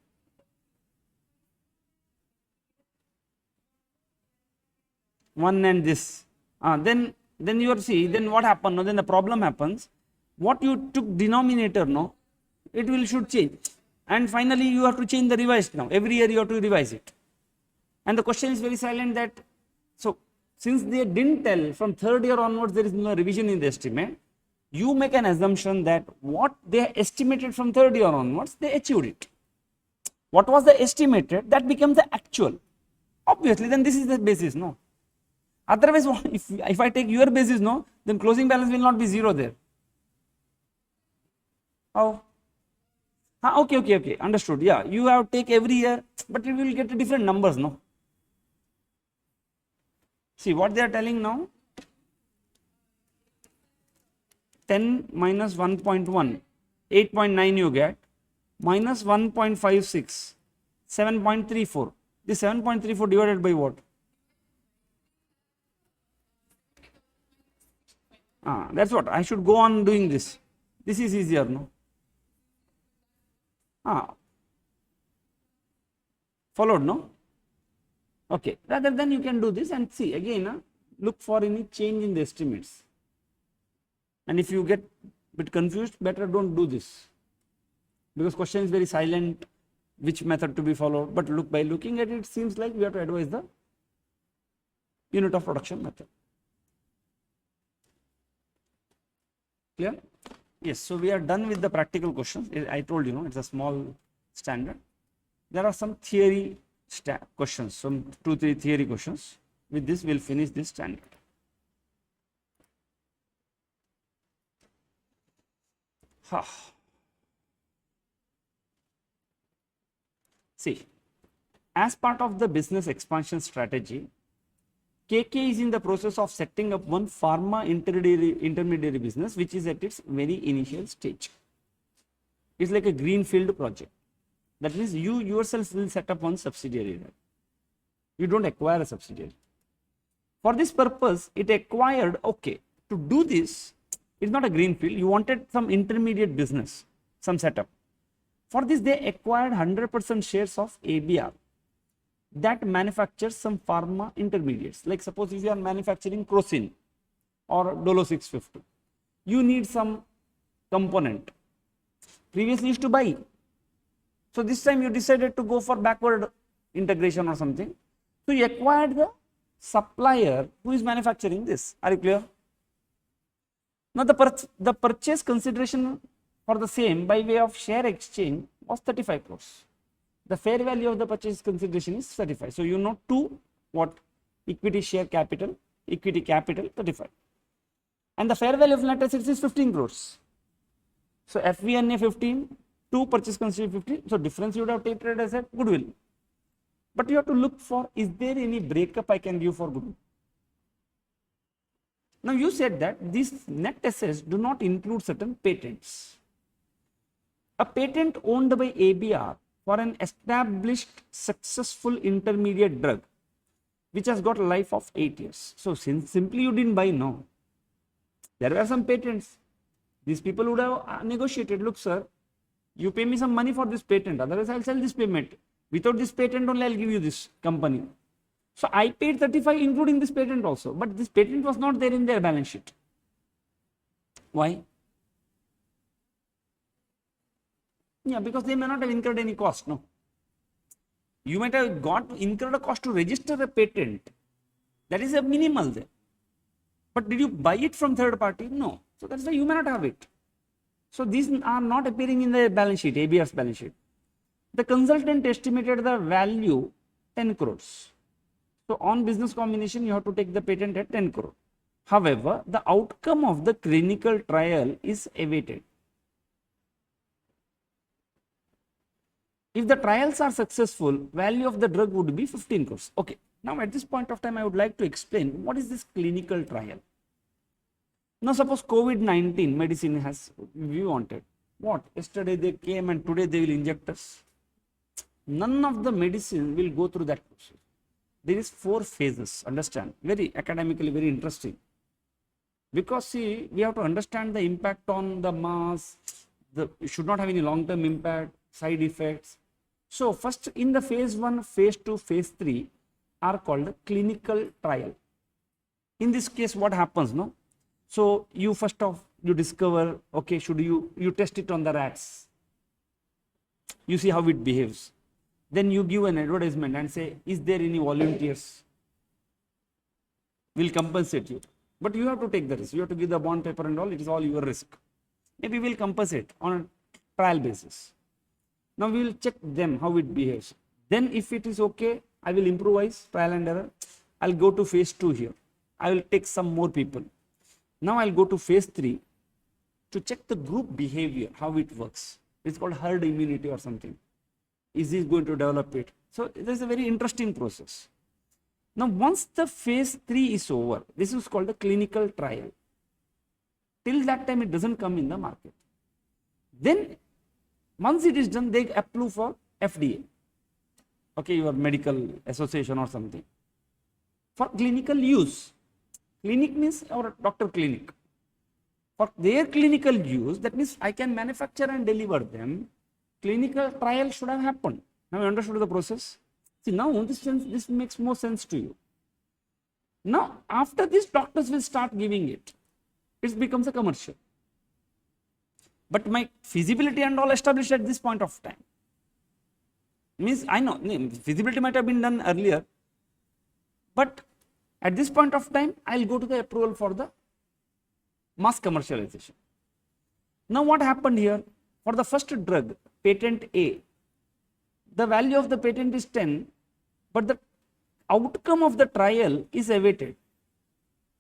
One and this. Then you see, then what happened? No, then the problem happens. What you took denominator, no, it should change. And finally, you have to change the revised now. Every year you have to revise it. And the question is very silent that, so since they didn't tell from third year onwards there is no revision in the estimate, you make an assumption that what they estimated from third year onwards, they achieved it. What was the estimated, that becomes the actual. Obviously, then this is the basis, no? Otherwise, if I take your basis, no, then closing balance will not be 0 there. How? Okay, understood. Yeah, you have to take every year, but you will get different numbers, no? See what they are telling now. 10 minus 1.1, 8.9 you get, minus 1.56, 7.34. This 7.34 divided by what? That's what I should go on doing this. This is easier, no? Followed, no? Okay, rather than you can do this and see again, look for any change in the estimates. And if you get a bit confused, better don't do this. Because question is very silent, which method to be followed. But by looking at it, it seems like we have to advise the unit of production method. Clear? Yes, so we are done with the practical questions. I told you, it's a small standard. There are some theory questions, some 2-3 theory questions. With this, we'll finish this standard. See, as part of the business expansion strategy, KK is in the process of setting up one pharma intermediary business, which is at its very initial stage. It's like a greenfield project. That means you yourself will set up one subsidiary. You don't acquire a subsidiary. For this purpose, it acquired, okay, to do this, it's not a greenfield. You wanted some intermediate business, some setup. For this, they acquired 100% shares of ABR that manufactures some pharma intermediates. Like suppose if you are manufacturing Crocin or Dolo 650, you need some component. Previously used to buy. So this time you decided to go for backward integration or something. So you acquired the supplier who is manufacturing this. Are you clear? Now the purchase consideration for the same by way of share exchange was 35 crores. The fair value of the purchase consideration is 35. So you know 2 what? Equity share capital, equity capital 35. And the fair value of net assets is 15 crores. So FVNA 15, 2 purchase consideration 15. So difference you would have treated as a goodwill. But you have to look for, is there any breakup I can give for goodwill? Now you said that these net assets do not include certain patents. A patent owned by ABR for an established successful intermediate drug which has got a life of 8 years. So since simply you didn't buy, no. There were some patents. These people would have negotiated, look sir, you pay me some money for this patent, otherwise I'll sell this payment. Without this patent only I'll give you this company. So I paid 35 including this patent also, but this patent was not there in their balance sheet. Why? Yeah, because they may not have incurred any cost, no. You might have incurred a cost to register a patent. That is a minimal there. But did you buy it from third party? No. So that's why you may not have it. So these are not appearing in the balance sheet, ABR's balance sheet. The consultant estimated the value 10 crores. So on business combination, you have to take the patent at 10 crore. However, the outcome of the clinical trial is awaited. If the trials are successful, value of the drug would be 15 crores. Okay. Now at this point of time, I would like to explain what is this clinical trial. Now suppose COVID-19 medicine has, we wanted. What? Yesterday they came and today they will inject us. None of the medicine will go through that process. There is 4 phases, understand, very academically very interesting. Because see, we have to understand the impact on the mass, it should not have any long-term impact, side effects. So first in the phase 1, phase 2, phase 3 are called clinical trial. In this case, what happens, no? So you first off, you discover, okay, should you test it on the rats. You see how it behaves. Then you give an advertisement and say, is there any volunteers? We'll compensate you. But you have to take the risk. You have to give the bond paper and all. It is all your risk. Maybe we'll compensate on a trial basis. Now we will check them, how it behaves. Then if it is okay, I will improvise, trial and error. I'll go to phase 2 here. I will take some more people. Now I'll go to phase 3 to check the group behavior, how it works. It's called herd immunity or something. Is this going to develop it? So this is a very interesting process. Now once the phase 3 is over, this is called the clinical trial. Till that time it doesn't come in the market. Then once it is done, they approve for FDA. Okay, your medical association or something. For clinical use. Clinic means our doctor clinic. For their clinical use, that means I can manufacture and deliver them. Clinical trial should have happened. Now you understood the process? See, now this makes more sense to you. Now, after this, doctors will start giving it. It becomes a commercial. But my feasibility and all established at this point of time. Means I know feasibility might have been done earlier, but at this point of time, I'll go to the approval for the mass commercialization. Now what happened here? For the first drug, patent A, the value of the patent is 10, but the outcome of the trial is awaited.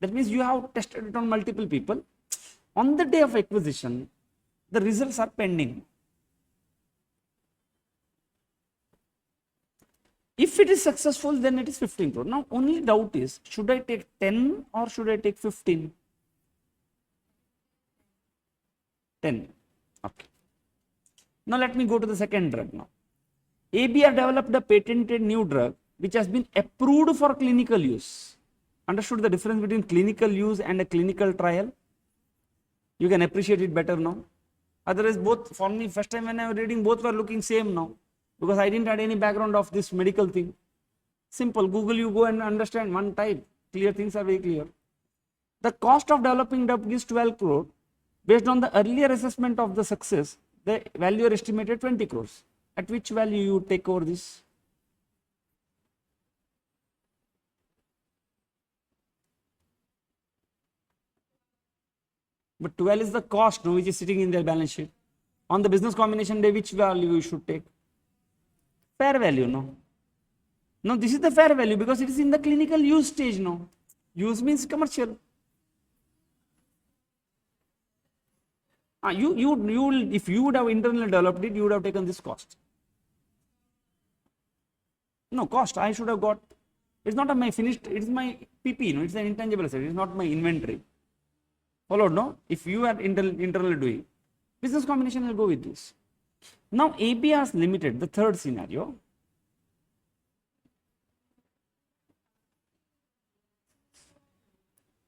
That means you have tested it on multiple people. On the day of acquisition, the results are pending. If it is successful, then it is 15 crore. Now, only doubt is, should I take 10 or should I take 15? 10. Okay. Now, let me go to the second drug now. ABR developed a patented new drug which has been approved for clinical use. Understood the difference between clinical use and a clinical trial? You can appreciate it better now. Otherwise, both, for me, first time when I was reading, both were looking same now. Because I didn't have any background of this medical thing. Simple, Google, you go and understand one type. Clear, things are very clear. The cost of developing drug is 12 crore. Based on the earlier assessment of the success, the value are estimated 20 crores. At which value you take over this? But 12 is the cost, no, which is sitting in their balance sheet. On the business combination day, which value you should take? Fair value, no. No, this is the fair value because it is in the clinical use stage now. Use means commercial. If you would have internally developed it, you would have taken this cost. No, cost I should have got. It's not my finished, it is my PP, no, it's an intangible asset, it's not my inventory. Followed, no? If you are internally doing, business combination will go with this. Now, ABR's limited, the third scenario.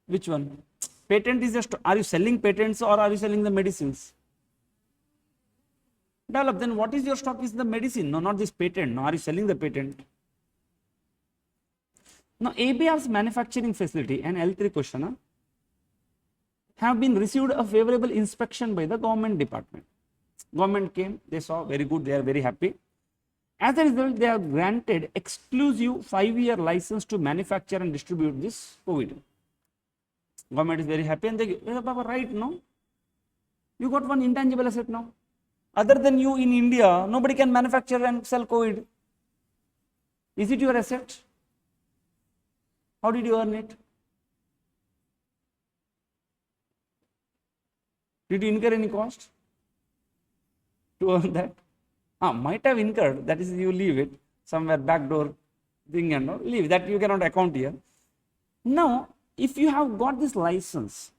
Which one? Patent is just, are you selling patents or are you selling the medicines? Develop, then what is your stock is the medicine, no, not this patent, no, are you selling the patent? Now, ABR's manufacturing facility and L3 question have been received a favorable inspection by the government department. Government came, they saw, very good, they are very happy. As a result, they have granted exclusive 5-year license to manufacture and distribute this COVID. Government is very happy and they give, Baba, right, no? You got one intangible asset now. Other than you in India, nobody can manufacture and sell COVID. Is it your asset? How did you earn it? Did you incur any cost to earn that? Might have incurred, that is you leave it somewhere backdoor thing and all, leave that, you cannot account here. Now, if you have got this license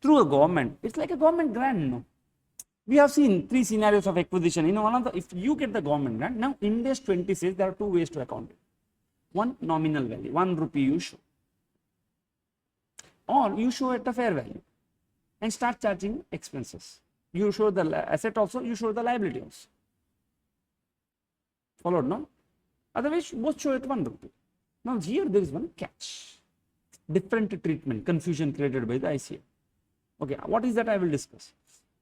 through a government, it's like a government grant, no? We have seen 3 scenarios of acquisition. You know, one of the, if you get the government grant, now Ind AS 20 says there are 2 ways to account it. One, nominal value, 1 rupee you show. Or you show at a fair value and start charging expenses. You show the asset also, you show the liability also. Followed, no? Otherwise, both show at 1 rupee. Now, here there is one catch. Different treatment, confusion created by the ICA. Okay, what is that I will discuss.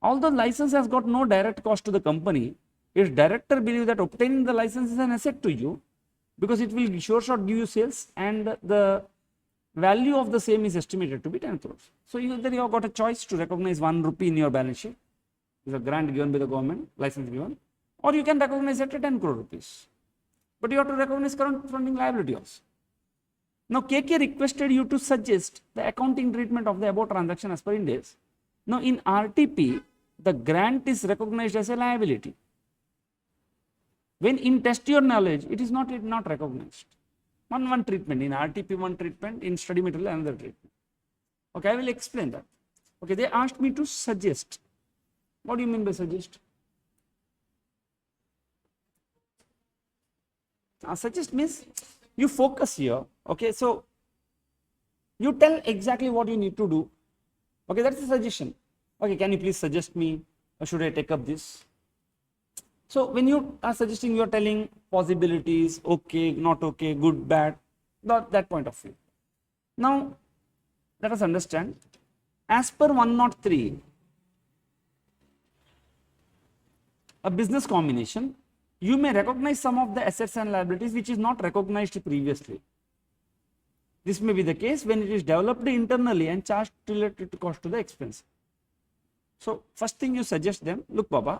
Although license has got no direct cost to the company, its director believes that obtaining the license is an asset to you because it will sure shot give you sales and the value of the same is estimated to be 10 crores. So, either you have got a choice to recognize 1 rupee in your balance sheet, is a grant given by the government, license given, or you can recognize it at 10 crore rupees. But you have to recognize corresponding liability also. Now, KK requested you to suggest the accounting treatment of the above transaction as per Ind AS. Now, in RTP, the grant is recognized as a liability. When in test your knowledge, it is not recognized. One treatment, in RTP one treatment, in study material another treatment. Okay, I will explain that. Okay, they asked me to suggest. What do you mean by suggest? Suggest means you focus here. Okay, so you tell exactly what you need to do. Okay, that's a suggestion. Okay, can you please suggest me or should I take up this? So when you are suggesting, you are telling possibilities, okay, not okay, good, bad, that point of view. Now, let us understand, as per 103, a business combination, you may recognize some of the assets and liabilities which is not recognized previously. This may be the case when it is developed internally and charged related to cost to the expense. So first thing you suggest them, look Baba,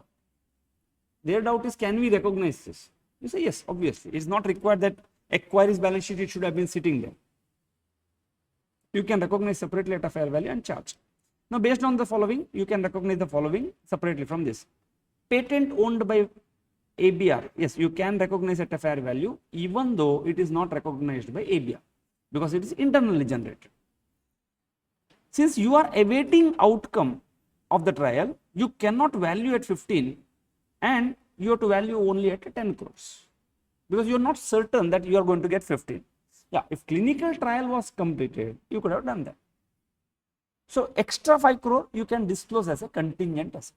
their doubt is, can we recognize this? You say yes, obviously. It's not required that acquires balance sheet, it should have been sitting there. You can recognize separately at a fair value and charge. Now based on the following, you can recognize the following separately from this. Patent owned by ABR, yes, you can recognize at a fair value even though it is not recognized by ABR because it is internally generated. Since you are awaiting outcome of the trial, you cannot value at 15 and you have to value only at 10 crores because you are not certain that you are going to get 15. Yeah, if clinical trial was completed, you could have done that. So extra 5 crore you can disclose as a contingent asset.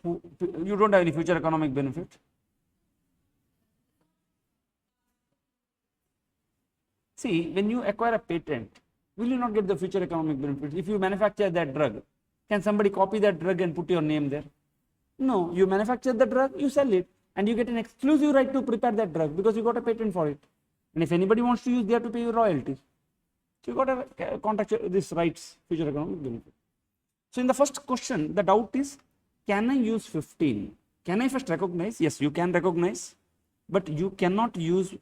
You don't have any future economic benefit. See, when you acquire a patent, will you not get the future economic benefit? If you manufacture that drug, can somebody copy that drug and put your name there? No, you manufacture the drug, you sell it, and you get an exclusive right to prepare that drug because you got a patent for it. And if anybody wants to use, they have to pay you royalties. So you got a contractual, this rights, future economic benefit. So in the first question, the doubt is, can I use 15? Can I first recognize? Yes, you can recognize, but you cannot use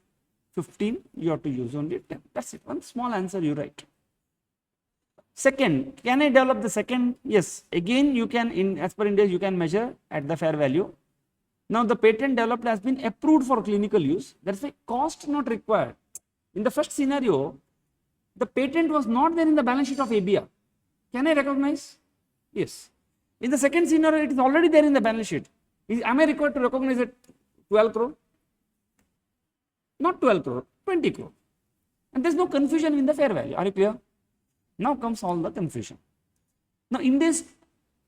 15, you have to use only 10. That's it. One small answer you write. Second, can I develop the second? Yes, again you can, as per Ind AS, you can measure at the fair value. Now the patent developed has been approved for clinical use. That's why cost not required. In the first scenario, the patent was not there in the balance sheet of ABR. Can I recognize? Yes. In the second scenario, it is already there in the balance sheet. Am I required to recognize it 12 crore? Not 12 crore, 20 crore. And there is no confusion in the fair value. Are you clear? Now comes all the confusion. Now in this,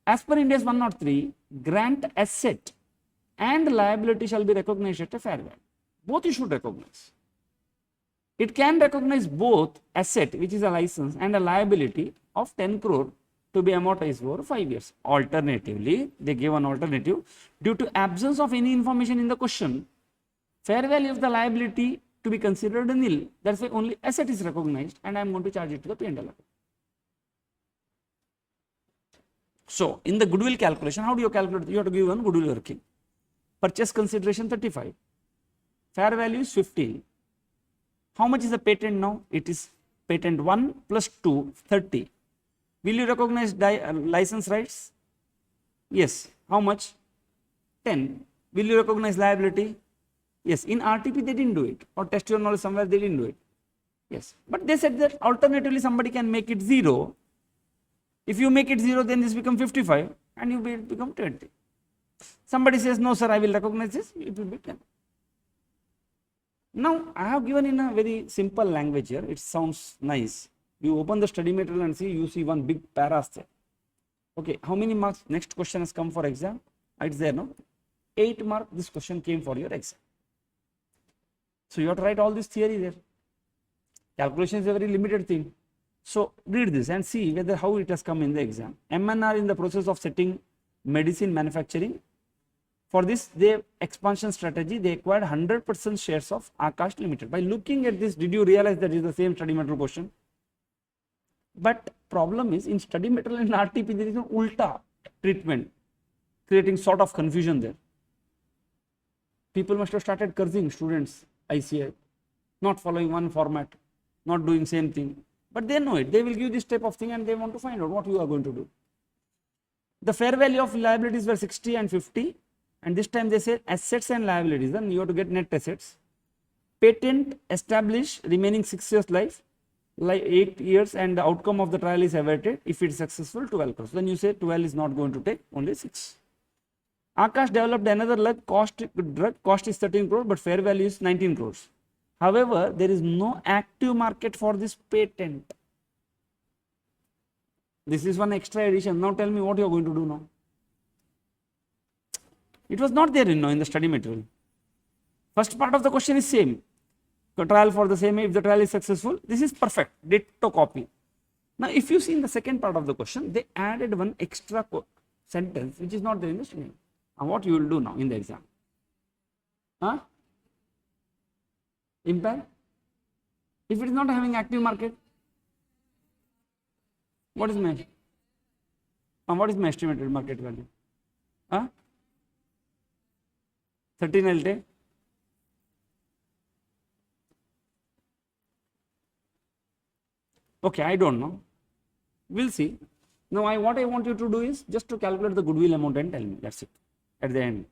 as per Ind AS 103, grant asset and liability shall be recognized at a fair value. Both you should recognize. It can recognize both asset, which is a license, and a liability of 10 crore to be amortized over 5 years. Alternatively, they give an alternative. Due to absence of any information in the question, fair value of the liability to be considered nil. That's why only asset is recognized and I am going to charge it to the P&L account. So, in the goodwill calculation, how do you calculate? You have to give one goodwill working. Purchase consideration 35. Fair value is 15. How much is the patent now? It is patent 1 plus 2, 30. Will you recognize license rights? Yes. How much? 10. Will you recognize liability? Yes. In RTP they didn't do it, or test your knowledge somewhere they didn't do it. Yes. But they said that alternatively somebody can make it 0. If you make it 0, then this becomes 55 and you become 20. Somebody says, no sir, I will recognize this, it will be 10. Now I have given in a very simple language here, it sounds nice. You open the study material and see, you see one big para there. Okay, how many marks? Next question has come for exam. It's there, no? 8 marks, this question came for your exam. So you have to write all this theory there. Calculation is a very limited thing. So read this and see whether how it has come in the exam. MNR in the process of setting medicine manufacturing. For this, their expansion strategy, they acquired 100% shares of Akash Limited. By looking at this, did you realize that it is the same study material question? But problem is, in study material in RTP, there is an ulta treatment, creating sort of confusion there. People must have started cursing students, ICI, not following one format, not doing same thing. But they know it. They will give this type of thing and they want to find out what you are going to do. The fair value of liabilities were 60 and 50. And this time they say assets and liabilities. Then you have to get net assets. Patent established remaining 6 years life, like 8 years, and the outcome of the trial is awaited. If it is successful, 12 crores. Then you say 12 is not going to take, only 6. Akash developed another drug, cost is 13 crores, but fair value is 19 crores. However, there is no active market for this patent. This is one extra addition. Now tell me what you are going to do now. It was not there in the study material. First part of the question is same. The trial for the same, if the trial is successful, this is perfect, ditto copy. Now if you see in the second part of the question, they added one extra sentence which is not there in the study material. And what you will do now in the exam? Impact? If it is not having active market, what is my estimated market value? 13 LT. Okay, I don't know. We'll see. Now, what I want you to do is just to calculate the goodwill amount and tell me. That's it. At the end,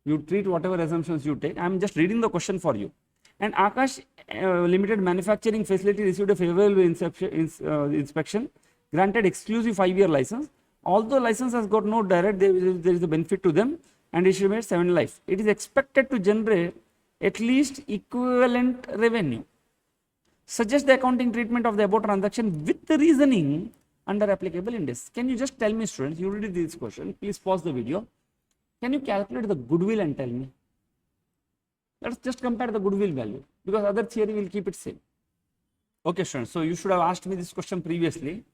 you treat whatever assumptions you take. I'm just reading the question for you. And Akash Limited Manufacturing Facility received a favorable inspection, granted exclusive 5-year license. Although license has got no direct, there is a benefit to them, and it should be 7 life. It is expected to generate at least equivalent revenue. Suggest the accounting treatment of the above transaction with the reasoning under applicable Ind AS. Can you just tell me, students, you read this question, please pause the video. Can you calculate the goodwill and tell me? Let's just compare the goodwill value, because other theory will keep it same. Okay, students, so you should have asked me this question previously.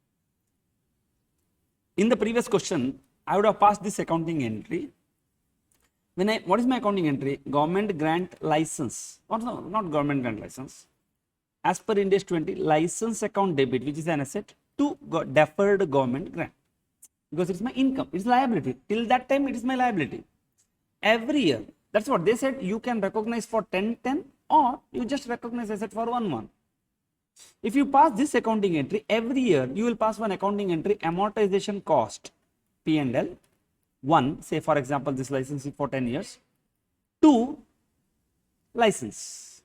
In the previous question, I would have passed this accounting entry. What is my accounting entry? Government grant license, or no, not government grant license. As per Ind AS 20, license account debit, which is an asset, to deferred government grant, because it's my income, it's liability. Till that time, it is my liability. Every year, that's what they said, you can recognize for 10-10 or you just recognize asset for 1-1. If you pass this accounting entry, every year you will pass one accounting entry, amortization cost, P&L, 1, say for example, this license is for 10 years, 2, license.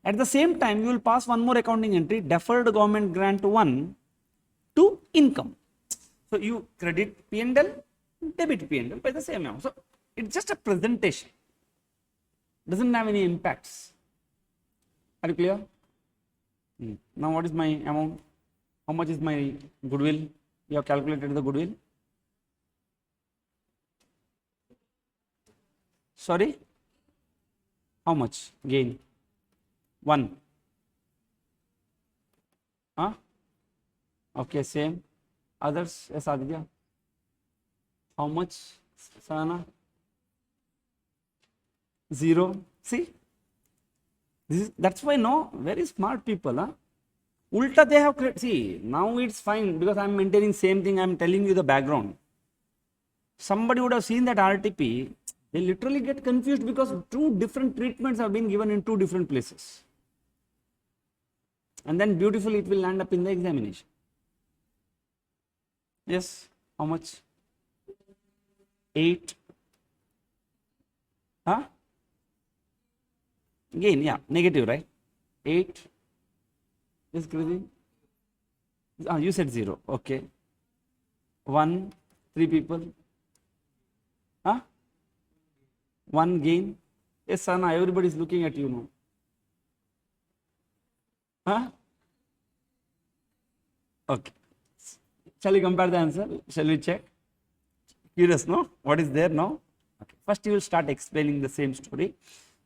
At the same time, you will pass one more accounting entry, deferred government grant 1 to income. So you credit P&L, debit P&L by the same amount. So it's just a presentation, doesn't have any impacts. Are you clear? Now what is my amount? How much is my goodwill? You have calculated the goodwill. Sorry? How much gain? 1. Okay, same. Others, yes, Aditya. How much, Sana? 0. See? That's why, no, very smart people. Ulta, they have, see, now it's fine because I'm maintaining same thing, I'm telling you the background. Somebody would have seen that RTP, they literally get confused because 2 different treatments have been given in 2 different places. And then beautifully it will land up in the examination. Yes, how much? 8. Gain, yeah, negative, right? 8. Yes, Kriti? You said 0. Okay. 1, 3 people. 1 gain. Yes, Sana, everybody is looking at you now. Okay. Shall we compare the answer? Shall we check? Curious, no? What is there now? Okay. First, you will start explaining the same story.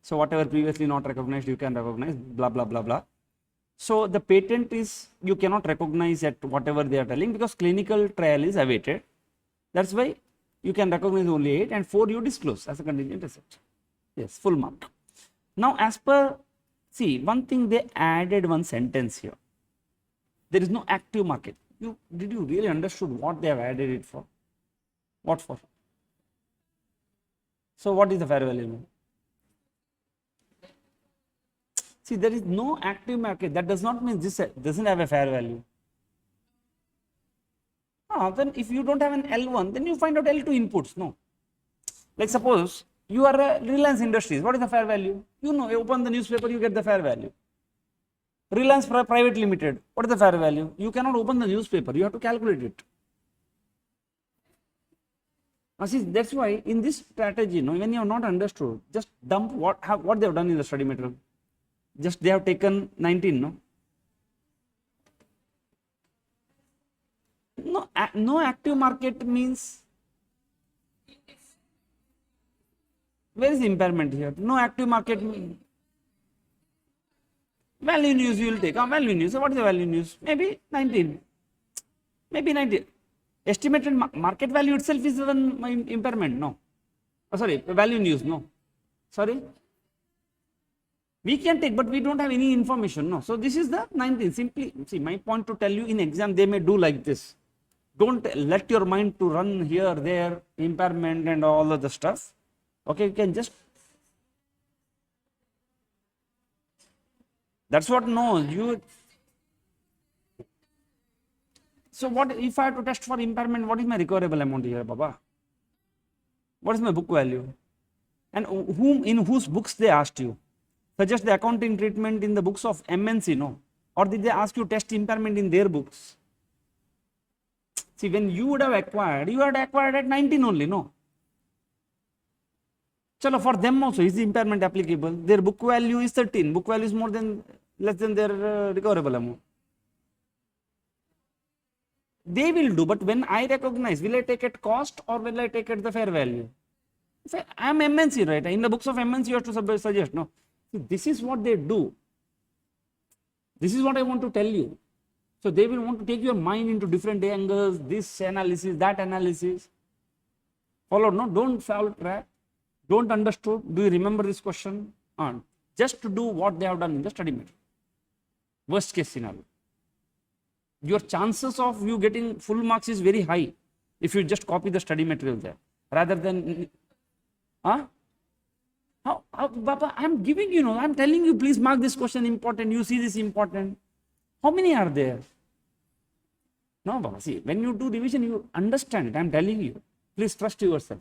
So, whatever previously not recognized, you can recognize, blah, blah, blah, blah. So, the patent is, you cannot recognize at whatever they are telling because clinical trial is awaited. That's why you can recognize only 8 and 4 you disclose as a contingent asset. Yes, full mark. Now, as per, see, one thing they added one sentence here. There is no active market. Did you really understood what they have added it for? What for? So, what is the fair value? See, there is no active market. That does not mean this doesn't have a fair value. Then if you don't have an L1, then you find out L2 inputs. No. Like suppose you are a Reliance Industries. What is the fair value? You know, you open the newspaper, you get the fair value. Reliance Private Limited. What is the fair value? You cannot open the newspaper. You have to calculate it. See, that's why in this strategy, when you have not understood, just dump what they have done in the study material. Just they have taken 19, no active market means, where is the impairment here? No active market means, value news you will take. Value news. So what is the value news? Maybe 19. Maybe 19. Estimated market value itself is one impairment. No. Sorry, value news. No. Sorry. We can take, but we don't have any information. No. So this is the 19. Simply, see, my point to tell you, in exam, they may do like this. Don't let your mind to run here, there, impairment and all of the stuff. Okay, you can just, that's what, no, you, so what, if I have to test for impairment, what is my recoverable amount here, Baba? What is my book value? And whom, in whose books they asked you? Suggest the accounting treatment in the books of MNC, no? Or did they ask you test impairment in their books? See, when you would have acquired, you had acquired at 19 only, no? Chalo, for them also, is the impairment applicable? Their book value is 13. Book value is more than, less than their recoverable amount. They will do, but when I recognize, will I take at cost or will I take at the fair value? I am MNC, right? In the books of MNC, you have to suggest, no? This is what they do. This is what I want to tell you. So they will want to take your mind into different angles, this analysis, that analysis. Follow, no? Don't fall trap. Don't understood. Do you remember this question? Just to do what they have done in the study material. Worst case scenario. Your chances of you getting full marks is very high if you just copy the study material there. Rather than, Baba, I am giving you, I am telling you, please mark this question important, you see this important. How many are there? No, Baba, see, when you do revision, you understand it, I am telling you, please trust yourself.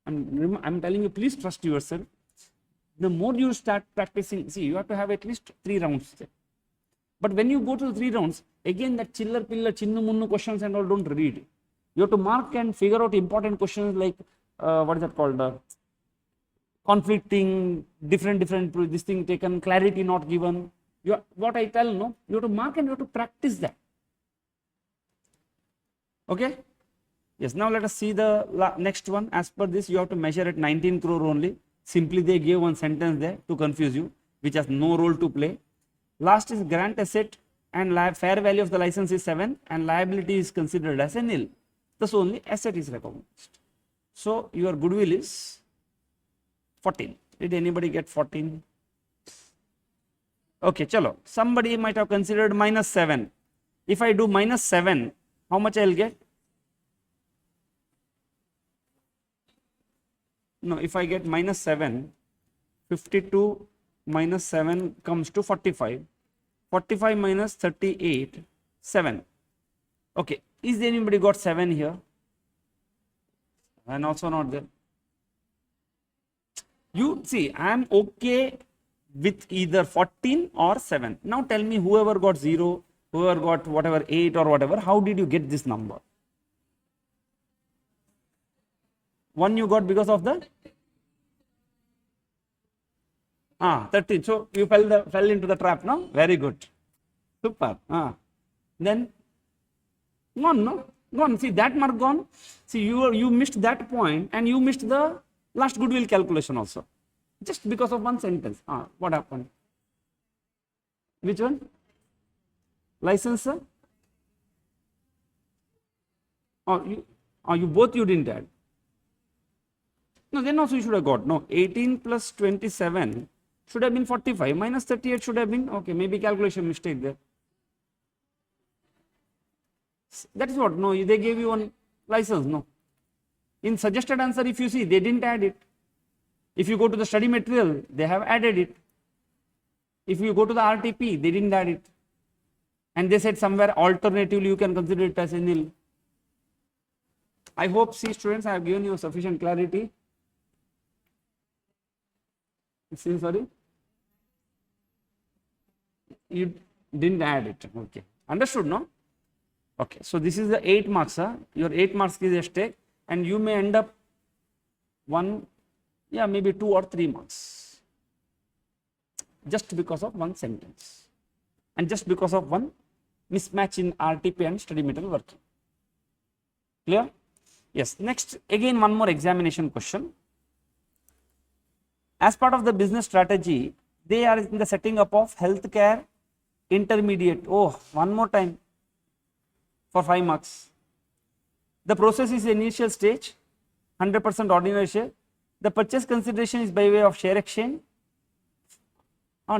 I'm telling you, please trust yourself. The more you start practicing, see, you have to have at least 3 rounds there. But when you go to the 3 rounds, again that chiller pillar, chinnu munnu questions and all don't read. You have to mark and figure out important questions like, what is that called? Conflicting, different, this thing taken, clarity not given. What I tell, no, you have to mark and you have to practice that. Okay? Yes, now let us see the next one. As per this, you have to measure at 19 crore only. Simply they gave one sentence there to confuse you, which has no role to play. Last is grant asset and fair value of the license is 7 and liability is considered as a nil. Thus only asset is recognized. So your goodwill is 14. Did anybody get 14? Okay, chalo. Somebody might have considered minus 7. If I do minus 7, how much I'll get? No, if I get minus 7, 52 minus 7 comes to 45. 45 minus 38, 7. Okay, is there anybody got 7 here? And also not there. You see, I am okay with either 14 or 7. Now tell me, whoever got 0, whoever got whatever 8 or whatever, how did you get this number? One you got because of the 13. So you fell into the trap, no? Very good. Super. Then gone, no? Gone. See that mark gone. See, you missed that point and you missed the last goodwill calculation also. Just because of one sentence. What happened? Which one? License? You both you didn't add. No, then also you should have got. No, 18 plus 27 should have been 45. Minus 38 should have been, okay, maybe calculation mistake there. That is what, no, they gave you one license, no. In suggested answer, if you see, they didn't add it. If you go to the study material, they have added it. If you go to the RTP, they didn't add it. And they said somewhere alternatively you can consider it as a nil. I hope, see students, I have given you sufficient clarity. See, sorry? You didn't add it. Okay. Understood, no? Okay. So this is the 8 marks. Your 8 marks is a stake and you may end up maybe 2 or 3 marks. Just because of one sentence. And just because of one mismatch in RTP and study material working. Clear? Yes. Next, again, one more examination question. As part of the business strategy, they are in the setting up of healthcare intermediate. Oh, one more time for 5 marks. The process is initial stage, 100% ordinary share. The purchase consideration is by way of share exchange.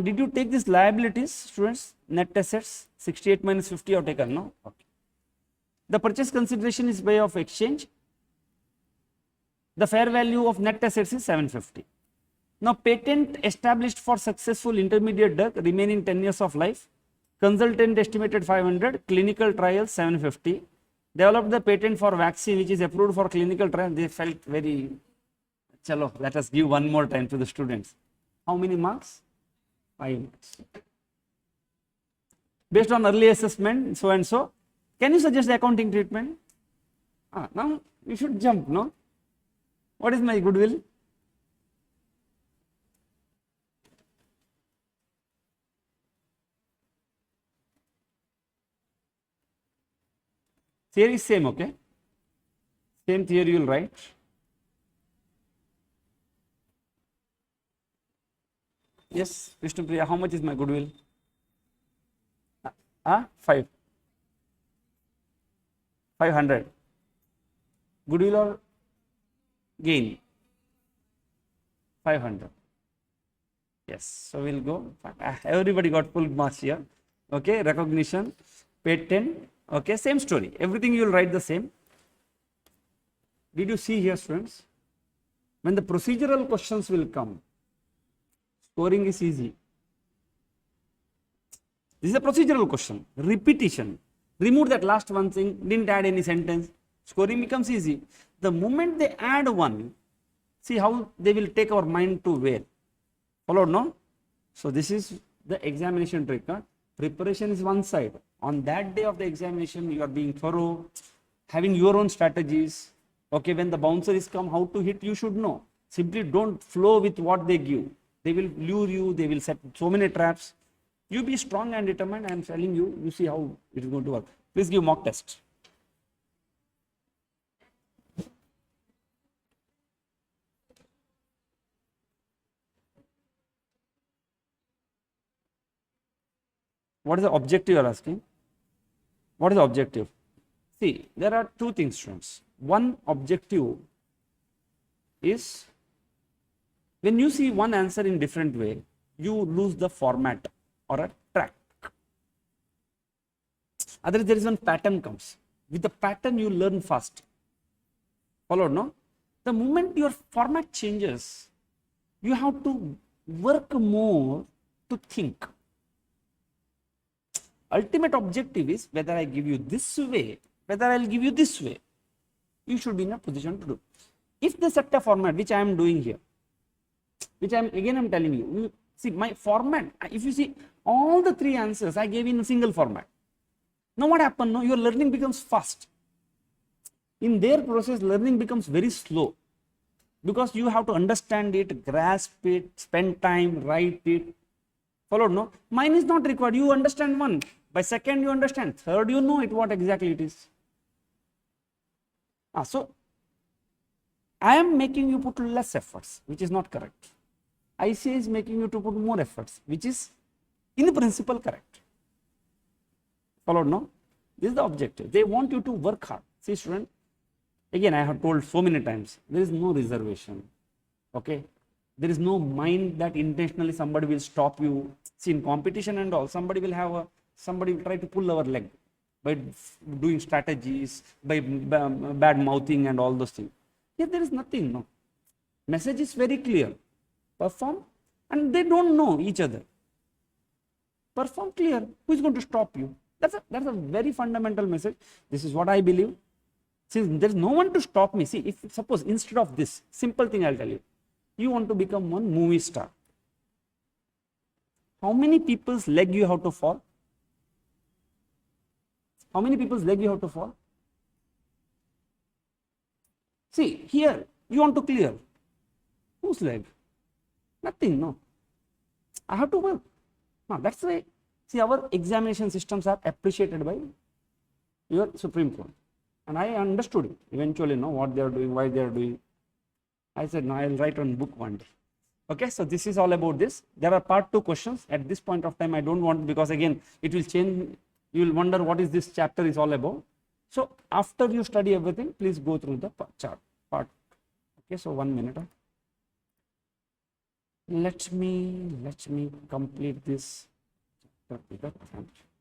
Did you take this liabilities, students? Net assets 68 minus 50 or taken? No. Okay. The purchase consideration is by of exchange. The fair value of net assets is 750. Now, patent established for successful intermediate drug remaining 10 years of life. Consultant estimated 500. Clinical trials 750. Developed the patent for vaccine which is approved for clinical trial. They felt very, chalo, let us give one more time to the students. How many marks? 5 marks. Based on early assessment, so and so. Can you suggest the accounting treatment? Now you should jump, no? What is my goodwill? Theory is same, okay? Same theory you will write. Yes, Vishnupriya, how much is my goodwill? 500. Goodwill or gain? 500. Yes, so we'll go. Everybody got full marks here. Okay, recognition, patent. Okay, same story. Everything you will write the same. Did you see here, students? When the procedural questions will come, scoring is easy. This is a procedural question. Repetition. Remove that last one thing, didn't add any sentence. Scoring becomes easy. The moment they add one, see how they will take our mind to where. Followed, no? So this is the examination trick. Preparation is one side. On that day of the examination, you are being thorough, having your own strategies. Okay, when the bouncer is come, how to hit, you should know. Simply don't flow with what they give. They will lure you, they will set so many traps. You be strong and determined. I am telling you, you see how it is going to work. Please give mock test. What is the objective you are asking? What is the objective? See, there are two things, students. One objective is when you see one answer in different way, you lose the format or a track. Otherwise, there is one pattern comes. With the pattern, you learn fast. Followed, no? The moment your format changes, you have to work more to think. Ultimate objective is whether I give you this way, whether I will give you this way. You should be in a position to do. If they set a format, which I am doing here, which I am telling you, see my format, if you see all the three answers I gave in a single format. Now what happened? No, your learning becomes fast. In their process, learning becomes very slow because you have to understand it, grasp it, spend time, write it. Followed, no? Mine is not required. You understand one. By second, you understand. Third, you know it, what exactly it is. So, I am making you put less efforts, which is not correct. ICA is making you to put more efforts, which is in principle correct. Followed, no? This is the objective. They want you to work hard. See, student, again, I have told so many times, there is no reservation. Okay? There is no mind that intentionally somebody will stop you. See, in competition and all, somebody will try to pull our leg by doing strategies, by bad mouthing and all those things. Here there is nothing, no. Message is very clear. Perform, and they don't know each other. Perform clear. Who is going to stop you? That's a very fundamental message. This is what I believe. Since there is no one to stop me. See, if suppose instead of this, simple thing I'll tell you. You want to become one movie star. How many people's leg you have to fall? How many people's leg you have to fall? See, here you want to clear. Whose leg? Nothing, no. I have to work. No, that's why, see, our examination systems are appreciated by your Supreme Court. And I understood it eventually, no, what they are doing, why they are doing. I said, no, I will write on book one day. Okay, so this is all about this. There are part 2 questions. At this point of time, I don't want, because again, it will change. You will wonder what is this chapter is all about. So after you study everything, please go through the chart part. Okay, so 1 minute. Let me complete this chapter. Thank you.